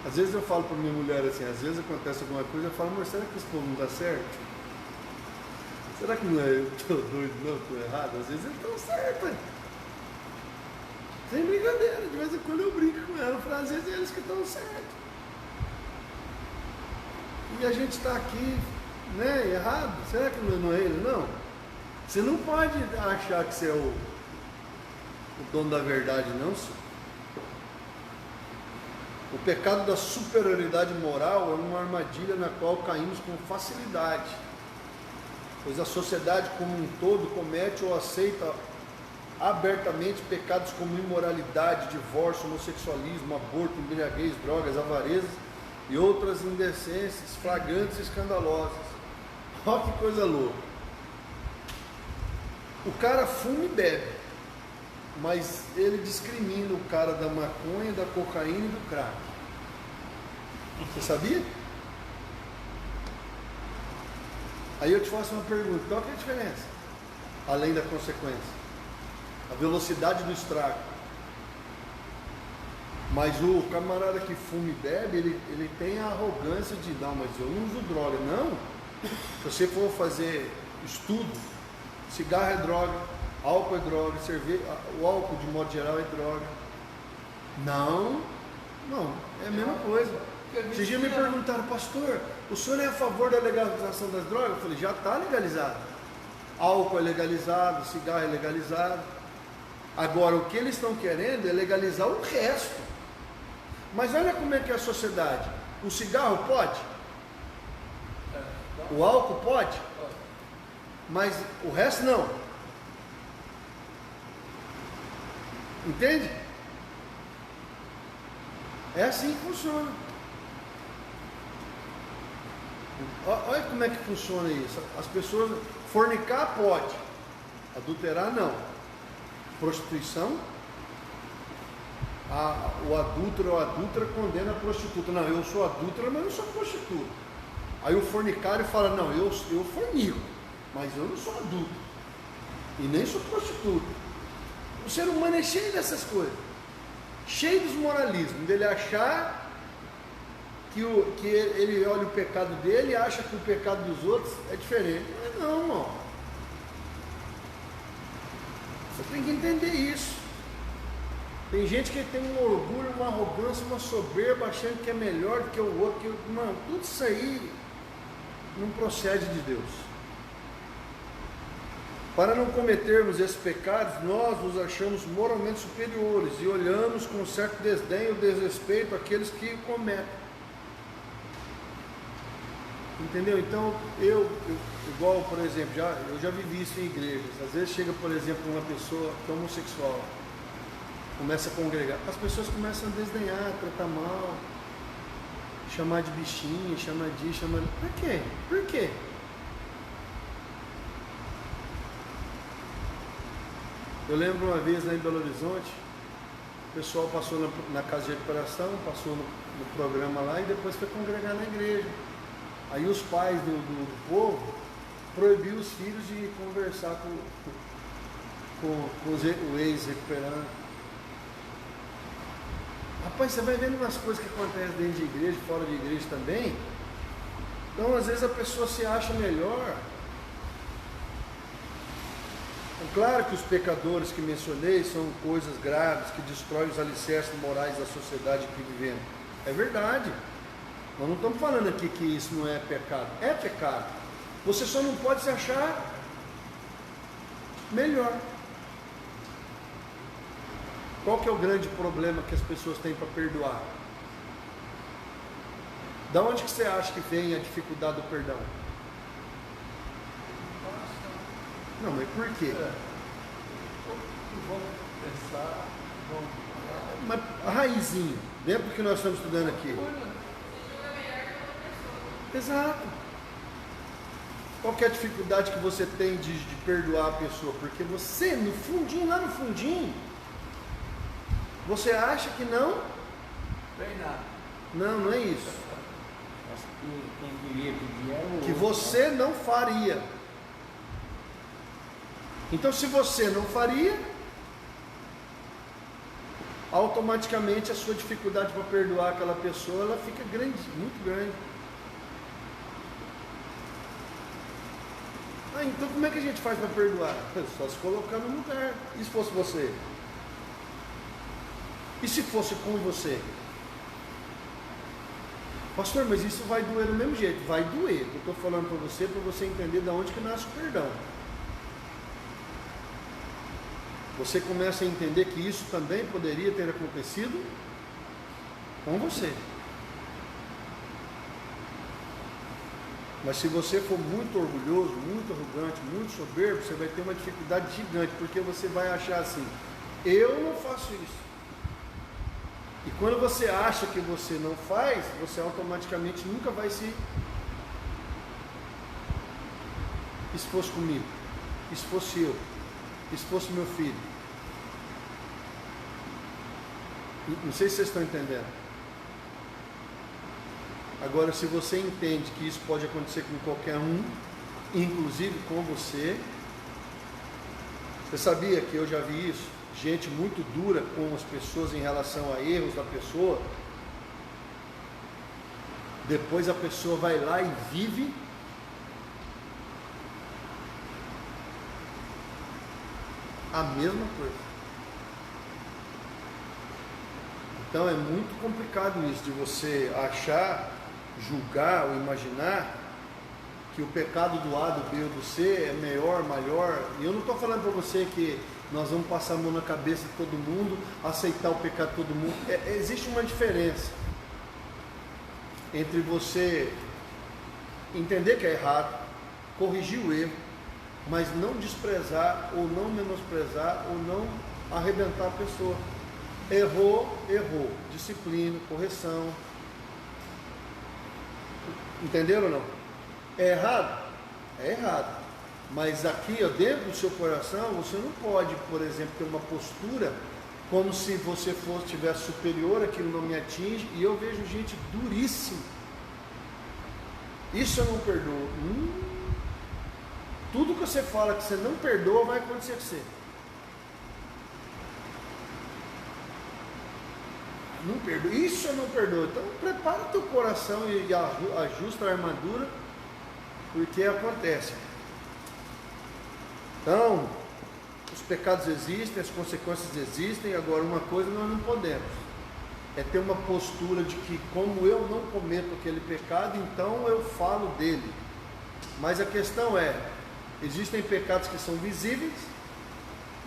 Às vezes eu falo para minha mulher assim, às vezes acontece alguma coisa, eu falo, amor, será que esse povo não dá certo? Será que não é eu que estou doido, não, estou errado? Às vezes eles estão certos. Sem brincadeira, de vez em quando eu brinco com ela, eu falo, às vezes é eles que estão certos. E a gente está aqui, né, errado. Será que não é ele? Não. Você não pode achar que você é o dono da verdade, não, senhor. O pecado da superioridade moral é uma armadilha na qual caímos com facilidade, pois a sociedade como um todo comete ou aceita abertamente pecados como imoralidade, divórcio, homossexualismo, aborto, embriaguez, drogas, avarezas e outras indecências flagrantes e escandalosas. Olha que coisa louca. O cara fuma e bebe, mas ele discrimina o cara da maconha, da cocaína e do crack. Você sabia? Aí eu te faço uma pergunta, qual que é a diferença? Além da consequência, a velocidade do estrago. Mas o camarada que fuma e bebe, ele tem a arrogância de, não, mas eu não uso droga. Não, se você for fazer estudo, cigarro é droga, álcool é droga, cerveja, o álcool de modo geral é droga. Não, é a mesma coisa. Esses dias me perguntaram, pastor, o senhor é a favor da legalização das drogas? Eu falei, já está legalizado. Álcool é legalizado, cigarro é legalizado. Agora, o que eles estão querendo é legalizar o resto. Mas olha como é que é a sociedade. O cigarro pode? O álcool pode? Mas o resto não. Entende? É assim que funciona. Olha como é que funciona isso. As pessoas, fornicar pode, adulterar não. Prostituição, o adúltero ou a adúltera condena a prostituta. Não, eu sou adúltera, mas não sou prostituta. Aí o fornicário fala, não, eu fornico, mas eu não sou adúltero e nem sou prostituta. O ser humano é cheio dessas coisas, cheio dos moralismos, dele achar que ele olha o pecado dele e acha que o pecado dos outros é diferente. Mas não, irmão. Você tem que entender isso. Tem gente que tem um orgulho, uma arrogância, uma soberba, achando que é melhor do que o outro. Mano, tudo isso aí não procede de Deus. Para não cometermos esses pecados, nós nos achamos moralmente superiores e olhamos com certo desdém ou desrespeito aqueles que cometem. Entendeu? Então, igual, por exemplo, eu já vivi isso em igrejas. Às vezes chega, por exemplo, uma pessoa que é homossexual, começa a congregar, as pessoas começam a desdenhar, tratar mal, chamar de bichinho, chamar de... Por quê? Por quê? Eu lembro uma vez lá em Belo Horizonte, o pessoal passou na casa de recuperação, passou no programa lá e depois foi congregar na igreja. Aí os pais do povo proibiu os filhos de conversar com o ex-recuperando. Rapaz, você vai vendo umas coisas que acontecem dentro de igreja, fora de igreja também. Então, às vezes a pessoa se acha melhor. É claro que os pecadores que mencionei são coisas graves, que destroem os alicerces morais da sociedade que vivemos. É verdade. Nós não estamos falando aqui que isso não é pecado. É pecado. Você só não pode se achar melhor. Qual que é o grande problema que as pessoas têm para perdoar? Da onde que você acha que vem a dificuldade do perdão? Não, mas por quê? Vamos pensar, Mas a raizinha, dentro do que nós estamos estudando aqui. Exato. Qual que é a dificuldade que você tem de perdoar a pessoa? Porque você, no fundinho, lá no fundinho, você acha que não? tem nada. Não é isso. Acho que quem queria pedir era o Que outro, você não faria. Então, se você não faria, automaticamente a sua dificuldade para perdoar aquela pessoa, ela fica grande, muito grande. Então como é que a gente faz para perdoar? Só se colocar no lugar. E se fosse você? E se fosse com você? Pastor, mas isso vai doer do mesmo jeito. Vai doer. Eu estou falando para você entender de onde que nasce o perdão. Você começa a entender que isso também poderia ter acontecido com você. Mas se você for muito orgulhoso, muito arrogante, muito soberbo, você vai ter uma dificuldade gigante, porque você vai achar assim: eu não faço isso. E quando você acha que você não faz, você automaticamente nunca vai se... E se fosse comigo? E se fosse eu? E se fosse meu filho? Não sei se vocês estão entendendo. Agora, se você entende que isso pode acontecer com qualquer um, inclusive com você, você sabia que eu já vi isso? Gente muito dura com as pessoas em relação a erros da pessoa. Depois a pessoa vai lá e vive a mesma coisa. Então é muito complicado isso de você achar, julgar ou imaginar que o pecado do A, do B ou do C é melhor, maior. E eu não estou falando para você que nós vamos passar a mão na cabeça de todo mundo, aceitar o pecado de todo mundo. Existe uma diferença entre você entender que é errado, corrigir o erro, mas não desprezar ou não menosprezar ou não arrebentar a pessoa. Errou, disciplina, correção. Entenderam ou não? É errado? É errado. Mas aqui, ó, dentro do seu coração, você não pode, por exemplo, ter uma postura como se você tivesse superior, aquilo não me atinge. E eu vejo gente duríssima. Isso eu não perdoo. Tudo que você fala que você não perdoa vai acontecer com você. Não perdoa. Isso eu não perdoo. Então prepara o teu coração e ajusta a armadura, porque acontece. Então, os pecados existem, as consequências existem. Agora, uma coisa nós não podemos é ter uma postura de que, como eu não cometo aquele pecado, então eu falo dele. Mas a questão é, existem pecados que são visíveis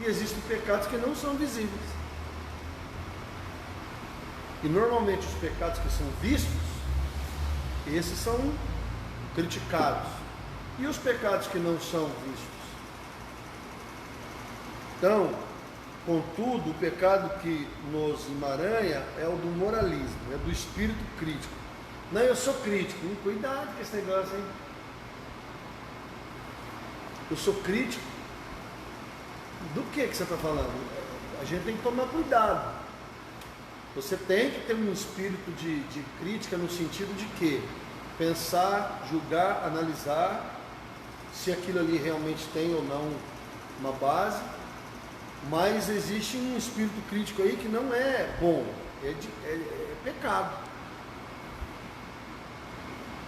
e existem pecados que não são visíveis. E normalmente os pecados que são vistos, esses são criticados. E os pecados que não são vistos? Então, contudo, o pecado que nos emaranha é o do moralismo, é do espírito crítico. Não, eu sou crítico. Cuidado com esse negócio, hein? Eu sou crítico. Do que você está falando? A gente tem que tomar cuidado. Você tem que ter um espírito de crítica no sentido de que pensar, julgar, analisar se aquilo ali realmente tem ou não uma base. Mas existe um espírito crítico aí que não é bom, é pecado.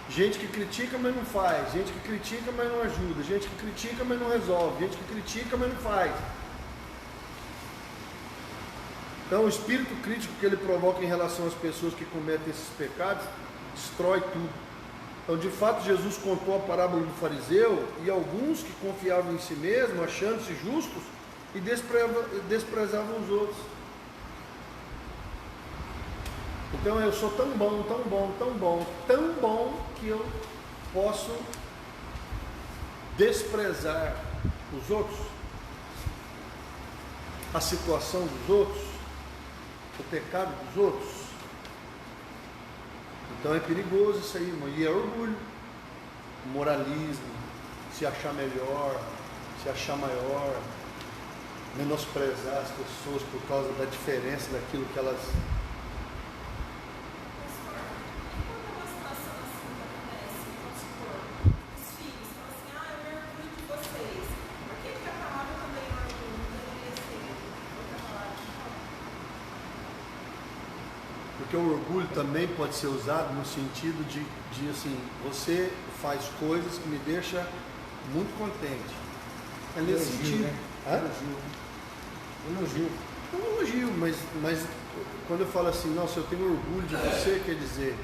Gente que critica, mas não faz. Gente que critica, mas não ajuda. Gente que critica, mas não resolve. Gente que critica, mas não faz. Então o espírito crítico que ele provoca em relação às pessoas que cometem esses pecados, destrói tudo. Então de fato Jesus contou a parábola do fariseu e alguns que confiavam em si mesmos, achando-se justos, e desprezavam os outros. Então eu sou tão bom, tão bom, tão bom, tão bom que eu posso desprezar os outros, a situação dos outros, o pecado dos outros. Então é perigoso isso aí, irmão. E é orgulho, moralismo, se achar melhor, se achar maior, menosprezar as pessoas por causa da diferença daquilo que elas... Porque o orgulho também pode ser usado no sentido de assim, você faz coisas que me deixam muito contente. É nesse sentido. Né? Elogio. É um elogio, mas quando eu falo assim, nossa, eu tenho orgulho de você, quer dizer,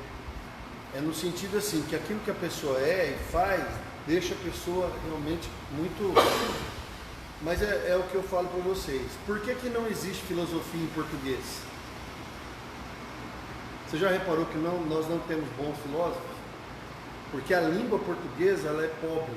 É no sentido assim, que aquilo que a pessoa é e faz, deixa a pessoa realmente muito... Mas é o que eu falo para vocês. Por que não existe filosofia em português? Você já reparou que nós não temos bons filósofos? Porque a língua portuguesa, ela é pobre.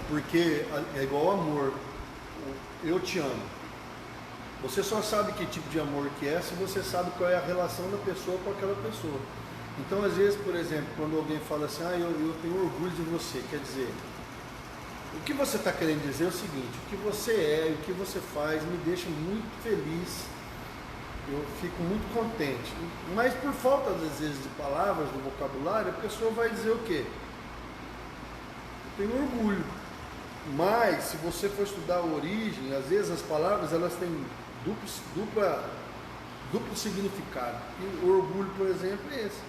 Porque é igual amor. Eu te amo. Você só sabe que tipo de amor que é se você sabe qual é a relação da pessoa com aquela pessoa. Então, às vezes, por exemplo, quando alguém fala assim, eu tenho orgulho de você, quer dizer, o que você está querendo dizer é o seguinte: o que você é e o que você faz me deixa muito feliz, eu fico muito contente. Mas por falta, às vezes, de palavras, do vocabulário, a pessoa vai dizer o quê? Eu tenho orgulho. Mas, se você for estudar a origem, às vezes as palavras elas têm duplo significado. E o orgulho, por exemplo, é esse.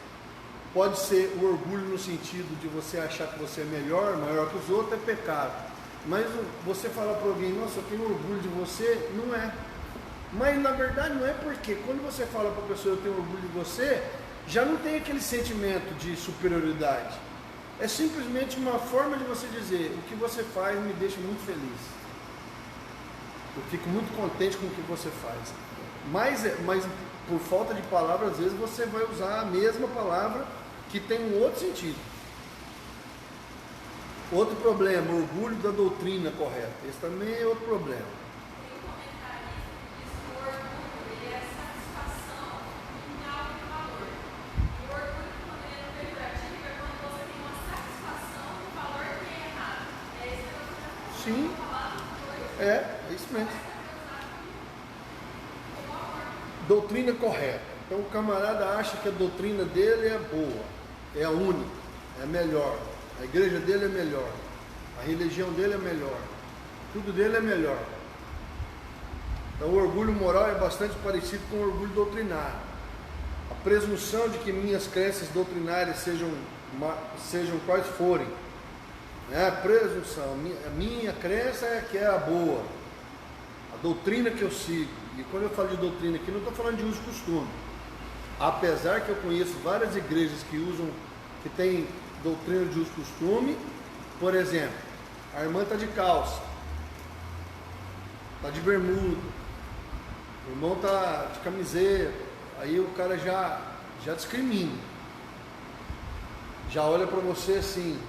Pode ser o orgulho no sentido de você achar que você é melhor, maior que os outros, é pecado. Mas você falar para alguém, nossa, eu tenho orgulho de você, não é. Mas na verdade não é, porque quando você fala para a pessoa, eu tenho orgulho de você, já não tem aquele sentimento de superioridade. É simplesmente uma forma de você dizer, o que você faz me deixa muito feliz. Eu fico muito contente com o que você faz. Mas por falta de palavras, às vezes você vai usar a mesma palavra que tem um outro sentido. Outro problema, orgulho da doutrina correta. Esse também é outro problema. Sim, é isso mesmo. Doutrina correta. Então o camarada acha que a doutrina dele é boa, é a única, é a melhor. A igreja dele é melhor, a religião dele é melhor, tudo dele é melhor. Então o orgulho moral é bastante parecido com o orgulho doutrinário. A presunção de que minhas crenças doutrinárias sejam quais forem. A presunção, a minha crença é que é a boa, a doutrina que eu sigo. E quando eu falo de doutrina aqui, não estou falando de uso e costume. Apesar que eu conheço várias igrejas que têm doutrina de uso e costume. Por exemplo, a irmã está de calça, está de bermuda, o irmão está de camiseta, aí o cara já discrimina, já olha para você assim.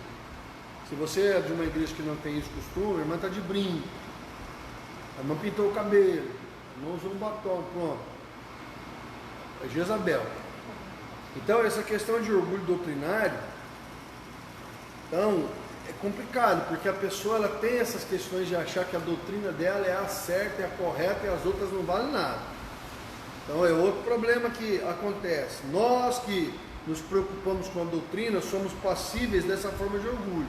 Se você é de uma igreja que não tem isso costume, a irmã está de brinco, a irmã pintou o cabelo, a irmã usou um batom, pronto. É Jezabel. Então essa questão de orgulho doutrinário, então é complicado, porque a pessoa ela tem essas questões de achar que a doutrina dela é a certa, é a correta e as outras não valem nada. Então é outro problema que acontece. Nós que nos preocupamos com a doutrina somos passíveis dessa forma de orgulho.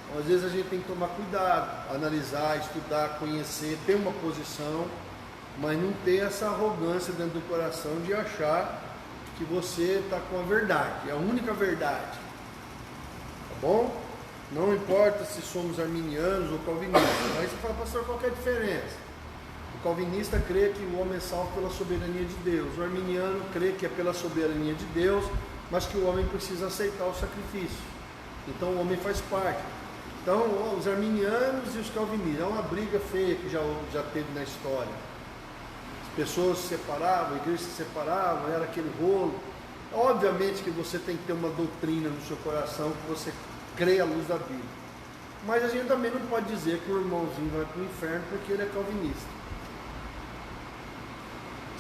Então, às vezes a gente tem que tomar cuidado, analisar, estudar, conhecer, ter uma posição, mas não ter essa arrogância dentro do coração de achar que você está com a verdade, é a única verdade. Tá bom? Não importa se somos arminianos ou calvinistas. Aí você fala, pastor, qual que é a diferença? O calvinista crê que o homem é salvo pela soberania de Deus. O arminiano crê que é pela soberania de Deus, mas que o homem precisa aceitar o sacrifício. Então o homem faz parte. Então os arminianos e os calvinistas, é uma briga feia que já teve na história. As pessoas se separavam, a igreja se separava, era aquele rolo. Obviamente que você tem que ter uma doutrina no seu coração, que você crê à luz da Bíblia. Mas a gente também não pode dizer que o irmãozinho vai para o inferno porque ele é calvinista.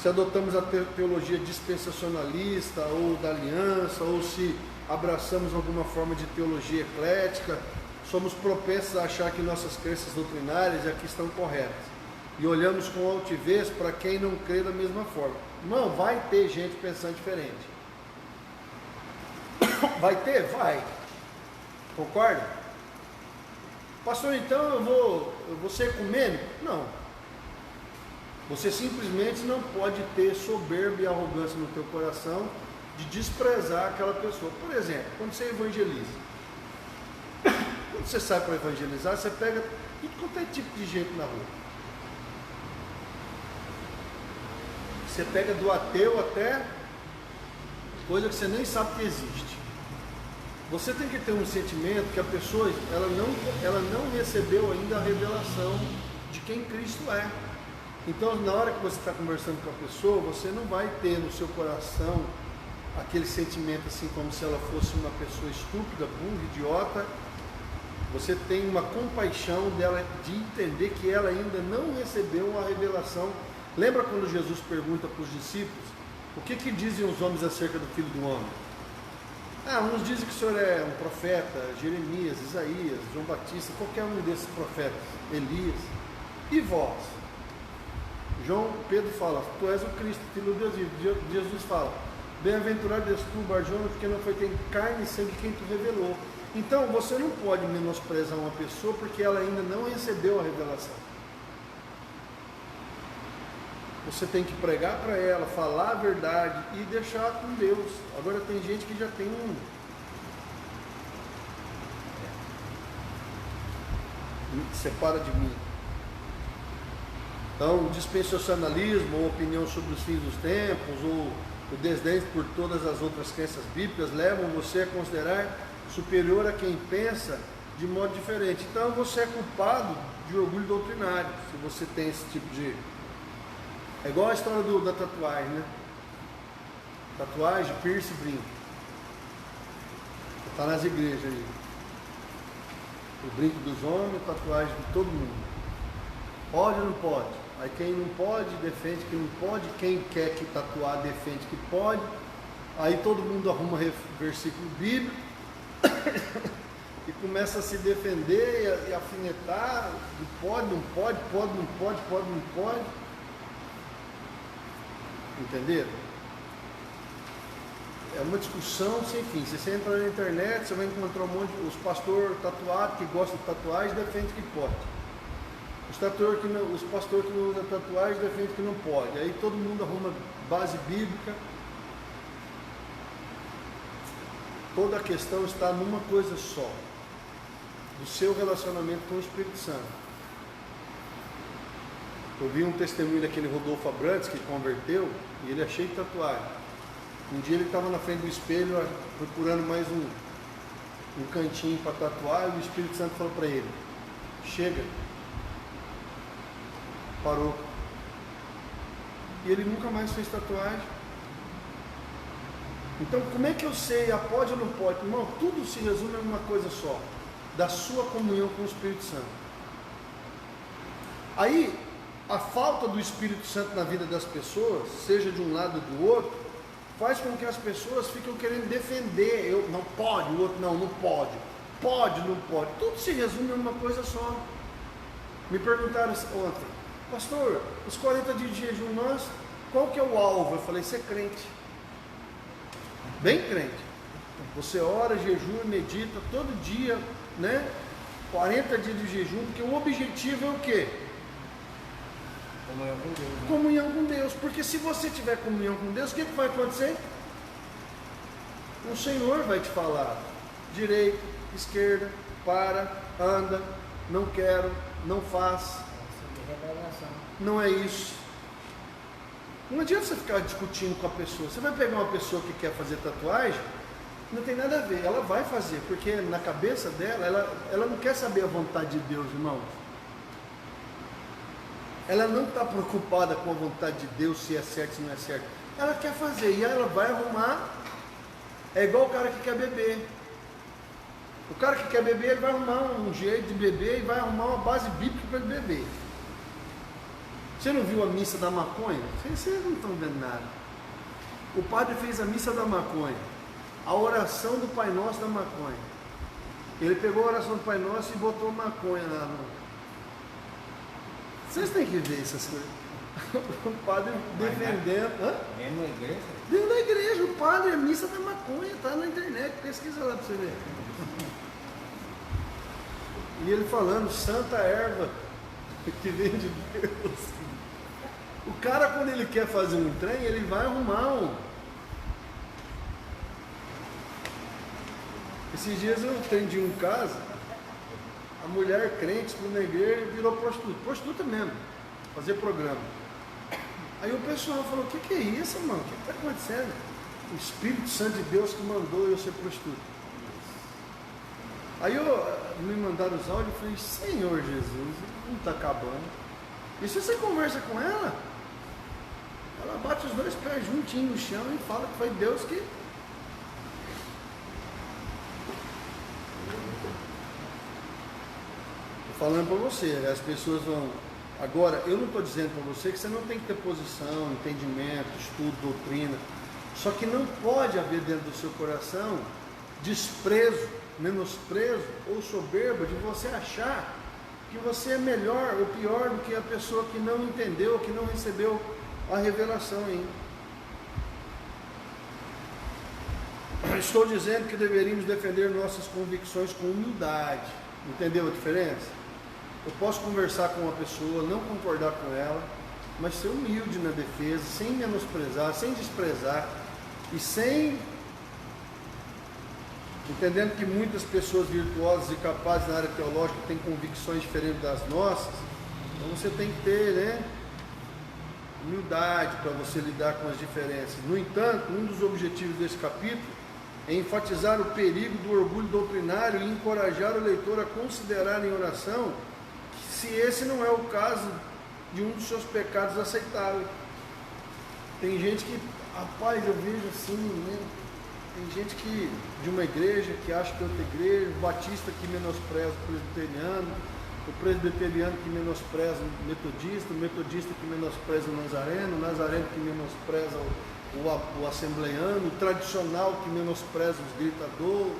Se adotamos a teologia dispensacionalista ou da aliança, ou se abraçamos alguma forma de teologia eclética, somos propensos a achar que nossas crenças doutrinárias aqui estão corretas. E olhamos com altivez para quem não crê da mesma forma. Não, vai ter gente pensando diferente. Vai ter? Vai. Concorda? Pastor, então eu vou ser ecumênico? Não. Você simplesmente não pode ter soberba e arrogância no teu coração de desprezar aquela pessoa. Por exemplo, quando você evangeliza, quando você sai para evangelizar, você pega tudo quanto é tipo de gente na rua. Você pega do ateu até coisa que você nem sabe que existe. Você tem que ter um sentimento que a pessoa ela não recebeu ainda a revelação de quem Cristo é. Então, na hora que você está conversando com a pessoa, você não vai ter no seu coração aquele sentimento assim como se ela fosse uma pessoa estúpida, burra, idiota. Você tem uma compaixão dela de entender que ela ainda não recebeu a revelação. Lembra quando Jesus pergunta para os discípulos, o que dizem os homens acerca do Filho do Homem? Uns dizem que o Senhor é um profeta, Jeremias, Isaías, João Batista, qualquer um desses profetas, Elias. E vós? Pedro fala, tu és o Cristo, Filho de Deus vivo. Jesus fala, bem-aventurado és tu, Bar-Jonas, porque não foi carne e sangue quem tu revelou. Então, você não pode menosprezar uma pessoa porque ela ainda não recebeu a revelação. Você tem que pregar para ela, falar a verdade e deixar com Deus. Agora tem gente que já tem separa de mim. Então, o dispensacionalismo, ou opinião sobre os fins dos tempos, ou o desdém por todas as outras crenças bíblicas levam você a considerar superior a quem pensa de modo diferente. Então, você é culpado de orgulho doutrinário, se você tem esse tipo de... É igual a história da tatuagem, né? Tatuagem, piercing, brinco. Está nas igrejas aí. O brinco dos homens, tatuagem de todo mundo. Pode ou não pode? Aí quem não pode, defende que não pode. Quem quer que tatuar, defende que pode. Aí todo mundo arruma versículo bíblico e começa a se defender e afinetar. Pode, não pode, pode, não pode, pode, não pode. Entenderam? É uma discussão sem fim. Se você entrar na internet, você vai encontrar um monte de... Os pastores tatuados que gostam de tatuagem defendem que pode. Os pastores que não usam tatuagem defendem que não pode. Aí todo mundo arruma base bíblica. Toda a questão está numa coisa só: do seu relacionamento com o Espírito Santo. Eu vi um testemunho daquele Rodolfo Abrantes que converteu e ele é cheio de tatuagem. Um dia ele estava na frente do espelho procurando mais um cantinho para tatuar e o Espírito Santo falou para ele: chega. Parou. E ele nunca mais fez tatuagem. Então, como é que eu sei, pode ou não pode? Irmão, tudo se resume a uma coisa só: da sua comunhão com o Espírito Santo. Aí, a falta do Espírito Santo na vida das pessoas, seja de um lado ou do outro, faz com que as pessoas fiquem querendo defender. Eu não pode, o outro não pode. Pode, não pode. Tudo se resume a uma coisa só. Me perguntaram ontem: pastor, os 40 dias de jejum nosso, qual que é o alvo? Eu falei: ser crente. Bem crente. Você ora, jejua, medita todo dia, né? 40 dias de jejum, porque o objetivo é o quê? Comunhão com Deus. Né? Comunhão com Deus. Porque se você tiver comunhão com Deus, o que vai acontecer? O Senhor vai te falar: direita, esquerda, para, anda, não quero, não faz. Não é isso. Não adianta você ficar discutindo com a pessoa. Você vai pegar uma pessoa que quer fazer tatuagem, não tem nada a ver. Ela vai fazer, porque na cabeça dela, ela não quer saber a vontade de Deus, irmãos. Ela não está preocupada com a vontade de Deus, se é certo, se não é certo. Ela quer fazer, e ela vai arrumar. É igual o cara que quer beber. O cara que quer beber, ele vai arrumar um jeito de beber e vai arrumar uma base bíblica para ele beber. Você não viu a missa da maconha? Vocês não estão vendo nada. O padre fez a missa da maconha, a oração do Pai Nosso da maconha. Ele pegou a oração do Pai Nosso e botou maconha lá no... Vocês têm que ver essas coisas. O padre defendendo. Dentro da igreja? Dentro da igreja, o padre, a missa da maconha, está na internet, pesquisa lá para você ver. E ele falando: santa erva que vem de Deus. cara, quando ele quer fazer um trem, ele vai arrumar um. Esses dias eu atendi um caso, a mulher crente na igreja virou prostituta mesmo, fazer programa. Aí o pessoal falou, o que é isso, mano? O que está acontecendo? O Espírito Santo de Deus que mandou eu ser prostituta. Aí me mandaram os áudios e falei, Senhor Jesus, não está acabando. E se você conversa com ela, ela bate os dois pés juntinho no chão e fala que foi Deus que... Estou falando para você, as pessoas vão... Agora, eu não estou dizendo para você que você não tem que ter posição, entendimento, estudo, doutrina. Só que não pode haver dentro do seu coração desprezo, menosprezo ou soberba de você achar que você é melhor ou pior do que a pessoa que não entendeu, que não recebeu a revelação ainda. Estou dizendo que deveríamos defender nossas convicções com humildade. Entendeu a diferença? Eu posso conversar com uma pessoa, não concordar com ela, mas ser humilde na defesa, sem menosprezar, sem desprezar e sem... Entendendo que muitas pessoas virtuosas e capazes na área teológica têm convicções diferentes das nossas, então você tem que ter, né, humildade para você lidar com as diferenças. No entanto, um dos objetivos desse capítulo é enfatizar o perigo do orgulho doutrinário e encorajar o leitor a considerar em oração se esse não é o caso de um dos seus pecados aceitáveis. Tem gente que, rapaz, eu vejo assim, né? Tem gente que, de uma igreja, que acha que é outra igreja, o batista que menospreza o presbiteriano que menospreza o metodista que menospreza o nazareno que menospreza o assembleiano, o tradicional que menospreza os gritadores,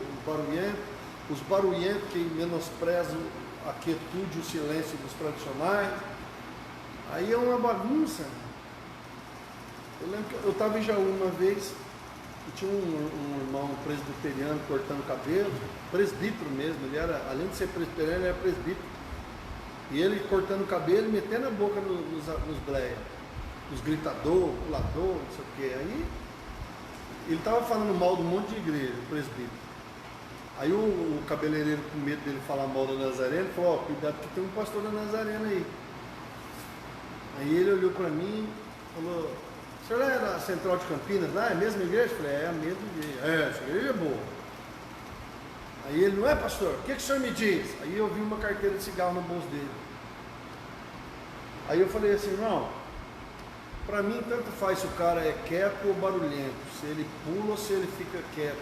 os barulhentos que menosprezam a quietude e o silêncio dos tradicionais. Aí é uma bagunça. Eu lembro que eu estava em Jaú uma vez e tinha um irmão presbiteriano cortando cabelo, presbítero mesmo, ele era, além de ser presbiteriano, ele era presbítero. E ele cortando cabelo e metendo a boca nos bleias, os gritadores, pulador, não sei o que. Aí ele estava falando mal de um monte de igreja, o presbítero. Aí o cabeleireiro, com medo dele falar mal do Nazareno, falou, ó, cuidado que tem um pastor da Nazarena aí. Aí ele olhou para mim e falou, o senhor é da Central de Campinas lá? É a mesma igreja? Eu falei, é a mesma igreja. É, essa igreja é boa. Aí ele, não é, pastor? O que o senhor me diz? Aí eu vi uma carteira de cigarro no bolso dele. Aí eu falei assim, irmão, para mim tanto faz se o cara é quieto ou barulhento, se ele pula ou se ele fica quieto,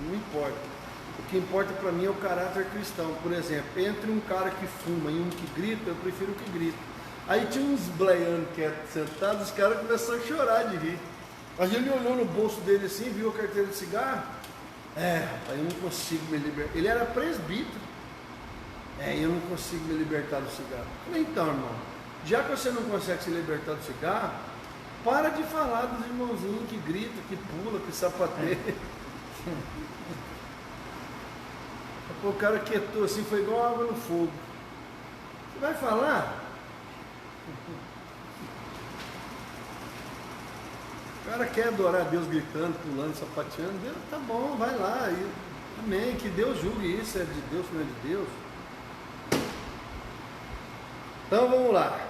não importa. O que importa para mim é o caráter cristão. Por exemplo, entre um cara que fuma e um que grita, eu prefiro o que grita. Aí tinha uns bleianos quietos sentados, os caras começaram a chorar de rir. Aí ele olhou no bolso dele assim, viu a carteira de cigarro. Aí eu não consigo me libertar. Ele era presbítero. Eu não consigo me libertar do cigarro. Eu falei, então, irmão, já que você não consegue se libertar do cigarro, para de falar dos irmãozinhos que gritam, que pula, que sapateia. O cara quietou assim, foi igual água no fogo. Você vai falar? O cara quer adorar a Deus gritando, pulando, sapateando. Deus, tá bom, vai lá. Amém. Que Deus julgue isso, é de Deus, não é de Deus. Então vamos lá.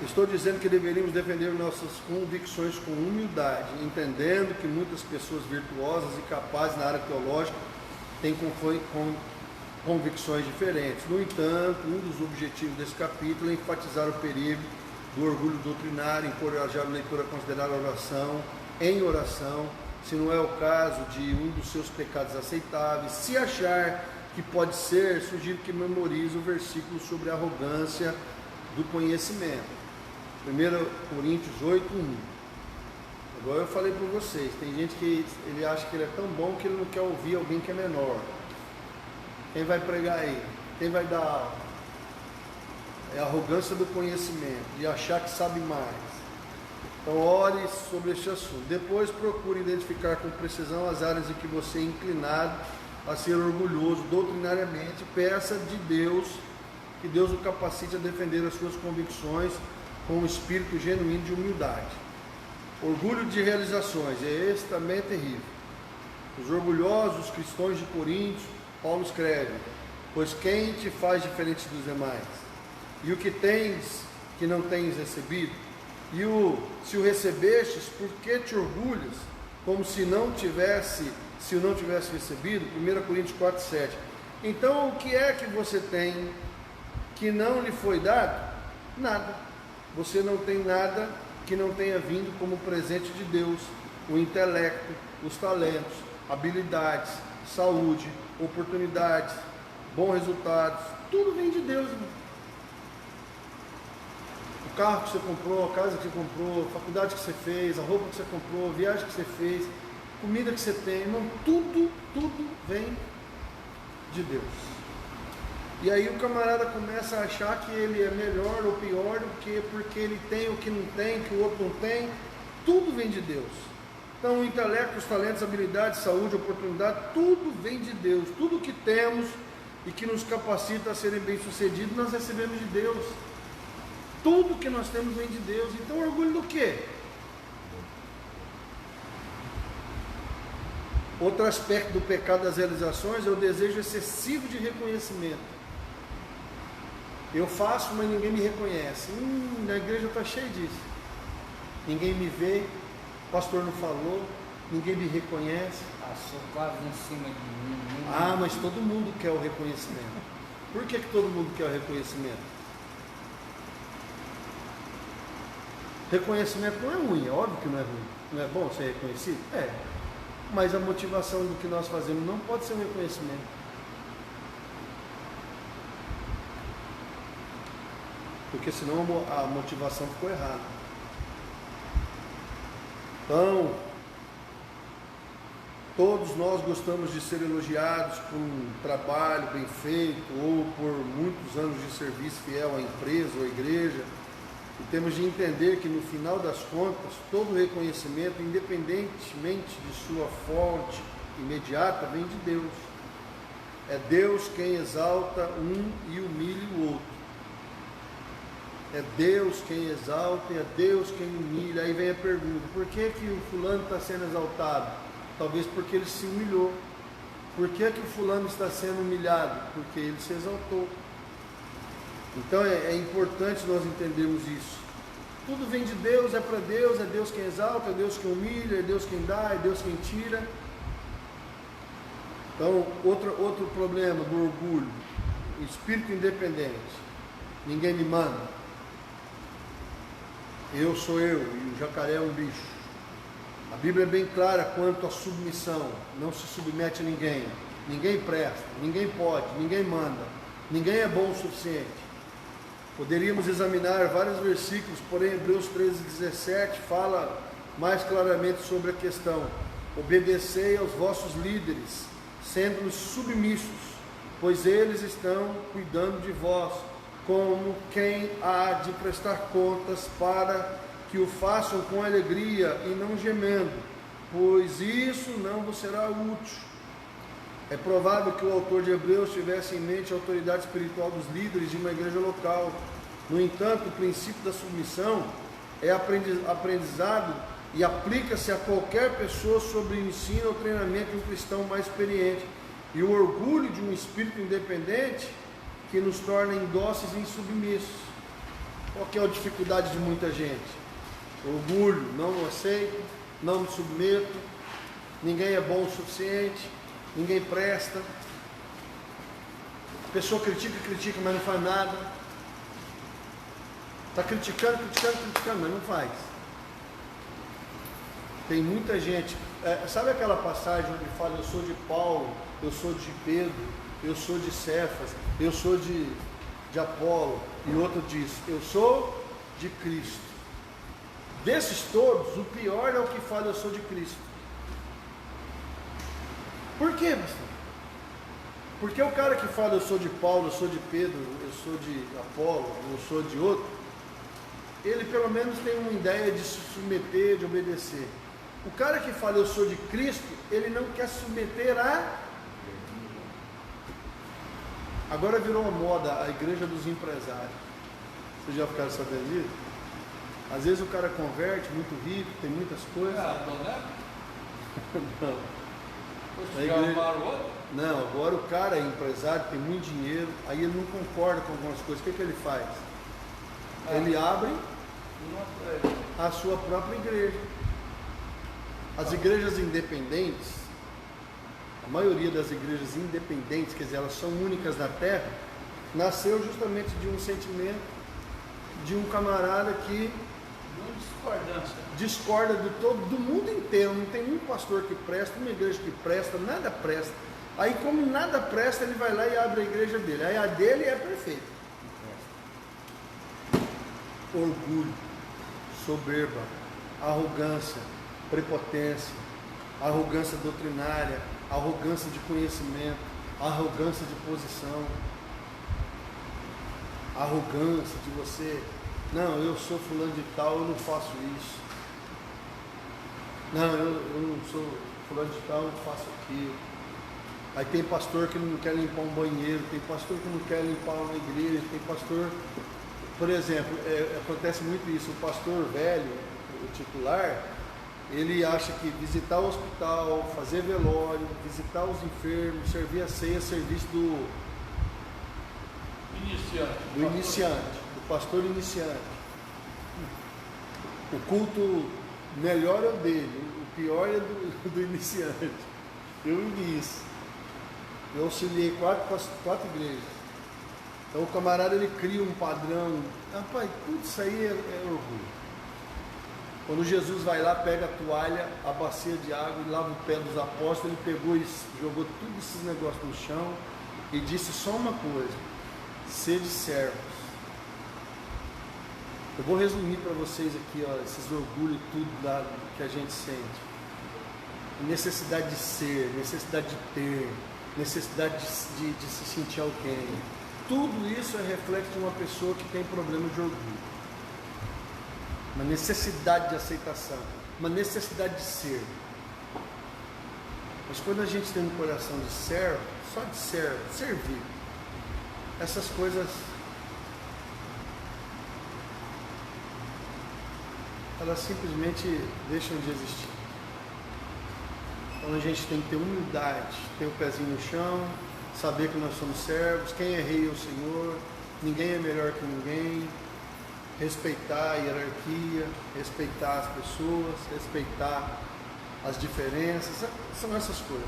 Estou dizendo que deveríamos defender nossas convicções com humildade, entendendo que muitas pessoas virtuosas e capazes na área teológica têm convicções diferentes. No entanto, um dos objetivos desse capítulo é enfatizar o perigo do orgulho doutrinário, encorajar o leitor a considerar a oração em oração, se não é o caso de um dos seus pecados aceitáveis. Se achar que pode ser, sugiro que memorize o versículo sobre a arrogância do conhecimento. 1 Coríntios 8:1. Agora eu falei para vocês, tem gente que ele acha que ele é tão bom que ele não quer ouvir alguém que é menor. Quem vai pregar aí? Quem vai dar aula? É a arrogância do conhecimento, de achar que sabe mais. Então ore sobre esse assunto. Depois procure identificar com precisão as áreas em que você é inclinado a ser orgulhoso doutrinariamente. Peça de Deus que Deus o capacite a defender as suas convicções com um espírito genuíno de humildade. Orgulho de realizações, esse também é terrível. Os orgulhosos cristãos de Coríntios, Paulo escreve: pois quem te faz diferente dos demais? E o que tens que não tens recebido? Se o recebestes, por que te orgulhas, como se o não tivesse recebido? 1 Coríntios 4,7. Então, o que é que você tem que não lhe foi dado? Nada. Você não tem nada que não tenha vindo como presente de Deus: o intelecto, os talentos, habilidades, saúde, oportunidades, bons resultados, tudo vem de Deus, irmão. O carro que você comprou, a casa que você comprou, a faculdade que você fez, a roupa que você comprou, a viagem que você fez, comida que você tem, irmão, tudo vem de Deus. E aí o camarada começa a achar que ele é melhor ou pior do que porque ele tem o que não tem, que o outro não tem. Tudo vem de Deus. Então o intelecto, os talentos, habilidades, saúde, oportunidade, tudo vem de Deus. Tudo que temos e que nos capacita a serem bem-sucedidos, nós recebemos de Deus. Tudo que nós temos vem de Deus. Então orgulho do quê? Outro aspecto do pecado das realizações é o desejo excessivo de reconhecimento. Eu faço, mas ninguém me reconhece. Na igreja está cheio disso. Ninguém me vê, o pastor não falou, ninguém me reconhece. Passou quase em cima de mim. Ah, mas todo mundo quer o reconhecimento. Por que todo mundo quer o reconhecimento? Reconhecimento não é ruim, é óbvio que não é ruim. Não é bom ser reconhecido? É. Mas a motivação do que nós fazemos não pode ser o reconhecimento. Porque senão a motivação ficou errada. Então, todos nós gostamos de ser elogiados por um trabalho bem feito, ou por muitos anos de serviço fiel à empresa ou à igreja. E temos de entender que no final das contas, todo reconhecimento, independentemente de sua fonte imediata, vem de Deus. É Deus quem exalta um e humilha o outro. É Deus quem exalta e é Deus quem humilha. Aí vem a pergunta: por que o fulano está sendo exaltado? Talvez porque ele se humilhou. Por que o fulano está sendo humilhado? Porque ele se exaltou. Então é importante nós entendermos isso. Tudo vem de Deus, é para Deus, é Deus quem exalta, é Deus quem humilha, é Deus quem dá, é Deus quem tira. Então, outro problema do orgulho: espírito independente. Ninguém me manda. Eu sou eu e o jacaré é um bicho. A Bíblia é bem clara quanto à submissão. Não se submete a ninguém. Ninguém presta, ninguém pode, ninguém manda. Ninguém é bom o suficiente. Poderíamos examinar vários versículos, porém Hebreus 13:17 fala mais claramente sobre a questão. Obedecei aos vossos líderes, sendo submissos, pois eles estão cuidando de vós, como quem há de prestar contas, para que o façam com alegria e não gemendo, pois isso não vos será útil. É provável que o autor de Hebreus tivesse em mente a autoridade espiritual dos líderes de uma igreja local. No entanto, o princípio da submissão é aprendizado e aplica-se a qualquer pessoa sobre o ensino ou treinamento de um cristão mais experiente. E o orgulho de um espírito independente que nos torna indóceis e insubmissos. Qual que é a dificuldade de muita gente? Orgulho: não aceito, não me submeto, ninguém é bom o suficiente, ninguém presta. A pessoa critica, mas não faz nada. Está criticando, mas não faz. Tem muita gente. Sabe aquela passagem onde fala: eu sou de Paulo, eu sou de Pedro, eu sou de Cefas, eu sou de Apolo, e outro diz: eu sou de Cristo. Desses todos, o pior é o que fala: eu sou de Cristo. Por quê, pastor? Porque o cara que fala: eu sou de Paulo, eu sou de Pedro, eu sou de Apolo, eu sou de outro, ele pelo menos tem uma ideia de se submeter, de obedecer. O cara que fala: eu sou de Cristo, ele não quer se submeter a Agora virou uma moda a igreja dos empresários. Vocês já ficaram sabendo disso? Às vezes o cara converte, muito rico, tem muitas coisas. Ah, dona? Não. Poxa, A já igreja- arrumaram outro? Não, agora o cara é empresário, tem muito dinheiro, aí ele não concorda com algumas coisas. O que ele faz? Ele abre a sua própria igreja. As igrejas independentes, a maioria das igrejas independentes, quer dizer, elas são únicas na terra, nasceu justamente de um sentimento de um camarada que Uma discordância. discorda do mundo inteiro. Não tem um pastor que presta, uma igreja que presta, nada presta. Aí, como nada presta, ele vai lá e abre a igreja dele. Aí a dele é perfeita. Orgulho, soberba, arrogância, prepotência, arrogância doutrinária, arrogância de conhecimento, arrogância de posição, arrogância de você, não, eu sou fulano de tal, eu não faço isso. Não, eu não sou fulano de tal, eu não faço aquilo. Aí tem pastor que não quer limpar um banheiro, tem pastor que não quer limpar uma igreja, tem pastor, por exemplo, acontece muito isso, o pastor velho, o titular, ele acha que visitar o hospital, fazer velório, visitar os enfermos, servir a ceia, serviço do iniciante, do pastor iniciante. O culto melhor é o dele, o pior é do iniciante. Eu vi isso. Eu auxiliei quatro igrejas. Então o camarada ele cria um padrão. Rapaz, tudo isso aí é orgulho. Quando Jesus vai lá, pega a toalha, a bacia de água e lava o pé dos apóstolos, ele pegou e jogou tudo esses negócios no chão e disse só uma coisa: sede servos. Eu vou resumir para vocês aqui, ó, esses orgulhos tudo que a gente sente. Necessidade de ser, necessidade de ter, necessidade de se sentir alguém. Tudo isso é reflexo de uma pessoa que tem problema de orgulho. Uma necessidade de aceitação, uma necessidade de ser. Mas quando a gente tem um coração de servo, só de servo, servir, essas coisas, elas simplesmente deixam de existir. Então a gente tem que ter humildade, ter o pezinho no chão, saber que nós somos servos, quem é rei é o Senhor, ninguém é melhor que ninguém, respeitar a hierarquia, respeitar as pessoas, respeitar as diferenças, são essas coisas.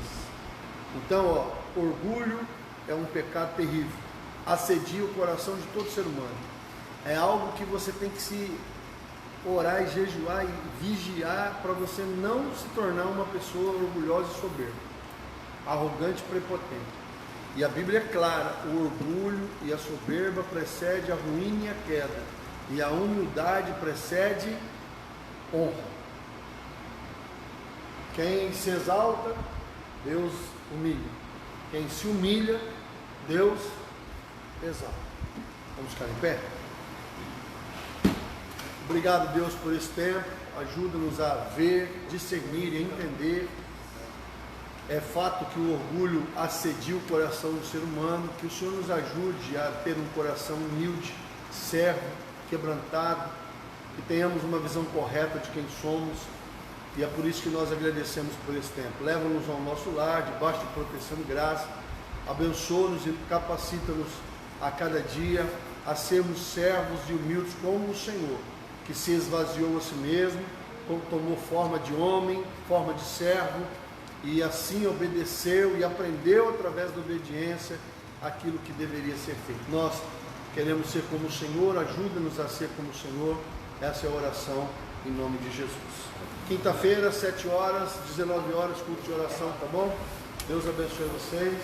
Então, ó, orgulho é um pecado terrível, assedia o coração de todo ser humano, é algo que você tem que se orar e jejuar e vigiar para você não se tornar uma pessoa orgulhosa e soberba, arrogante e prepotente. E a Bíblia é clara: o orgulho e a soberba precede a ruína e a queda, e a humildade precede honra. Quem se exalta, Deus humilha. Quem se humilha, Deus exalta. Vamos ficar em pé? Obrigado, Deus, por esse tempo. Ajuda-nos a ver, discernir e entender. É fato que o orgulho assedia o coração do ser humano. Que o Senhor nos ajude a ter um coração humilde, servo, quebrantado, que tenhamos uma visão correta de quem somos, e é por isso que nós agradecemos por esse tempo. Leva-nos ao nosso lar, debaixo de proteção e graça, abençoa-nos e capacita-nos a cada dia a sermos servos e humildes como o Senhor, que se esvaziou a si mesmo, tomou forma de homem, forma de servo, e assim obedeceu e aprendeu através da obediência aquilo que deveria ser feito. Nós queremos ser como o Senhor, ajuda-nos a ser como o Senhor. Essa é a oração em nome de Jesus. Quinta-feira, 7 horas, 19 horas, culto de oração, tá bom? Deus abençoe vocês.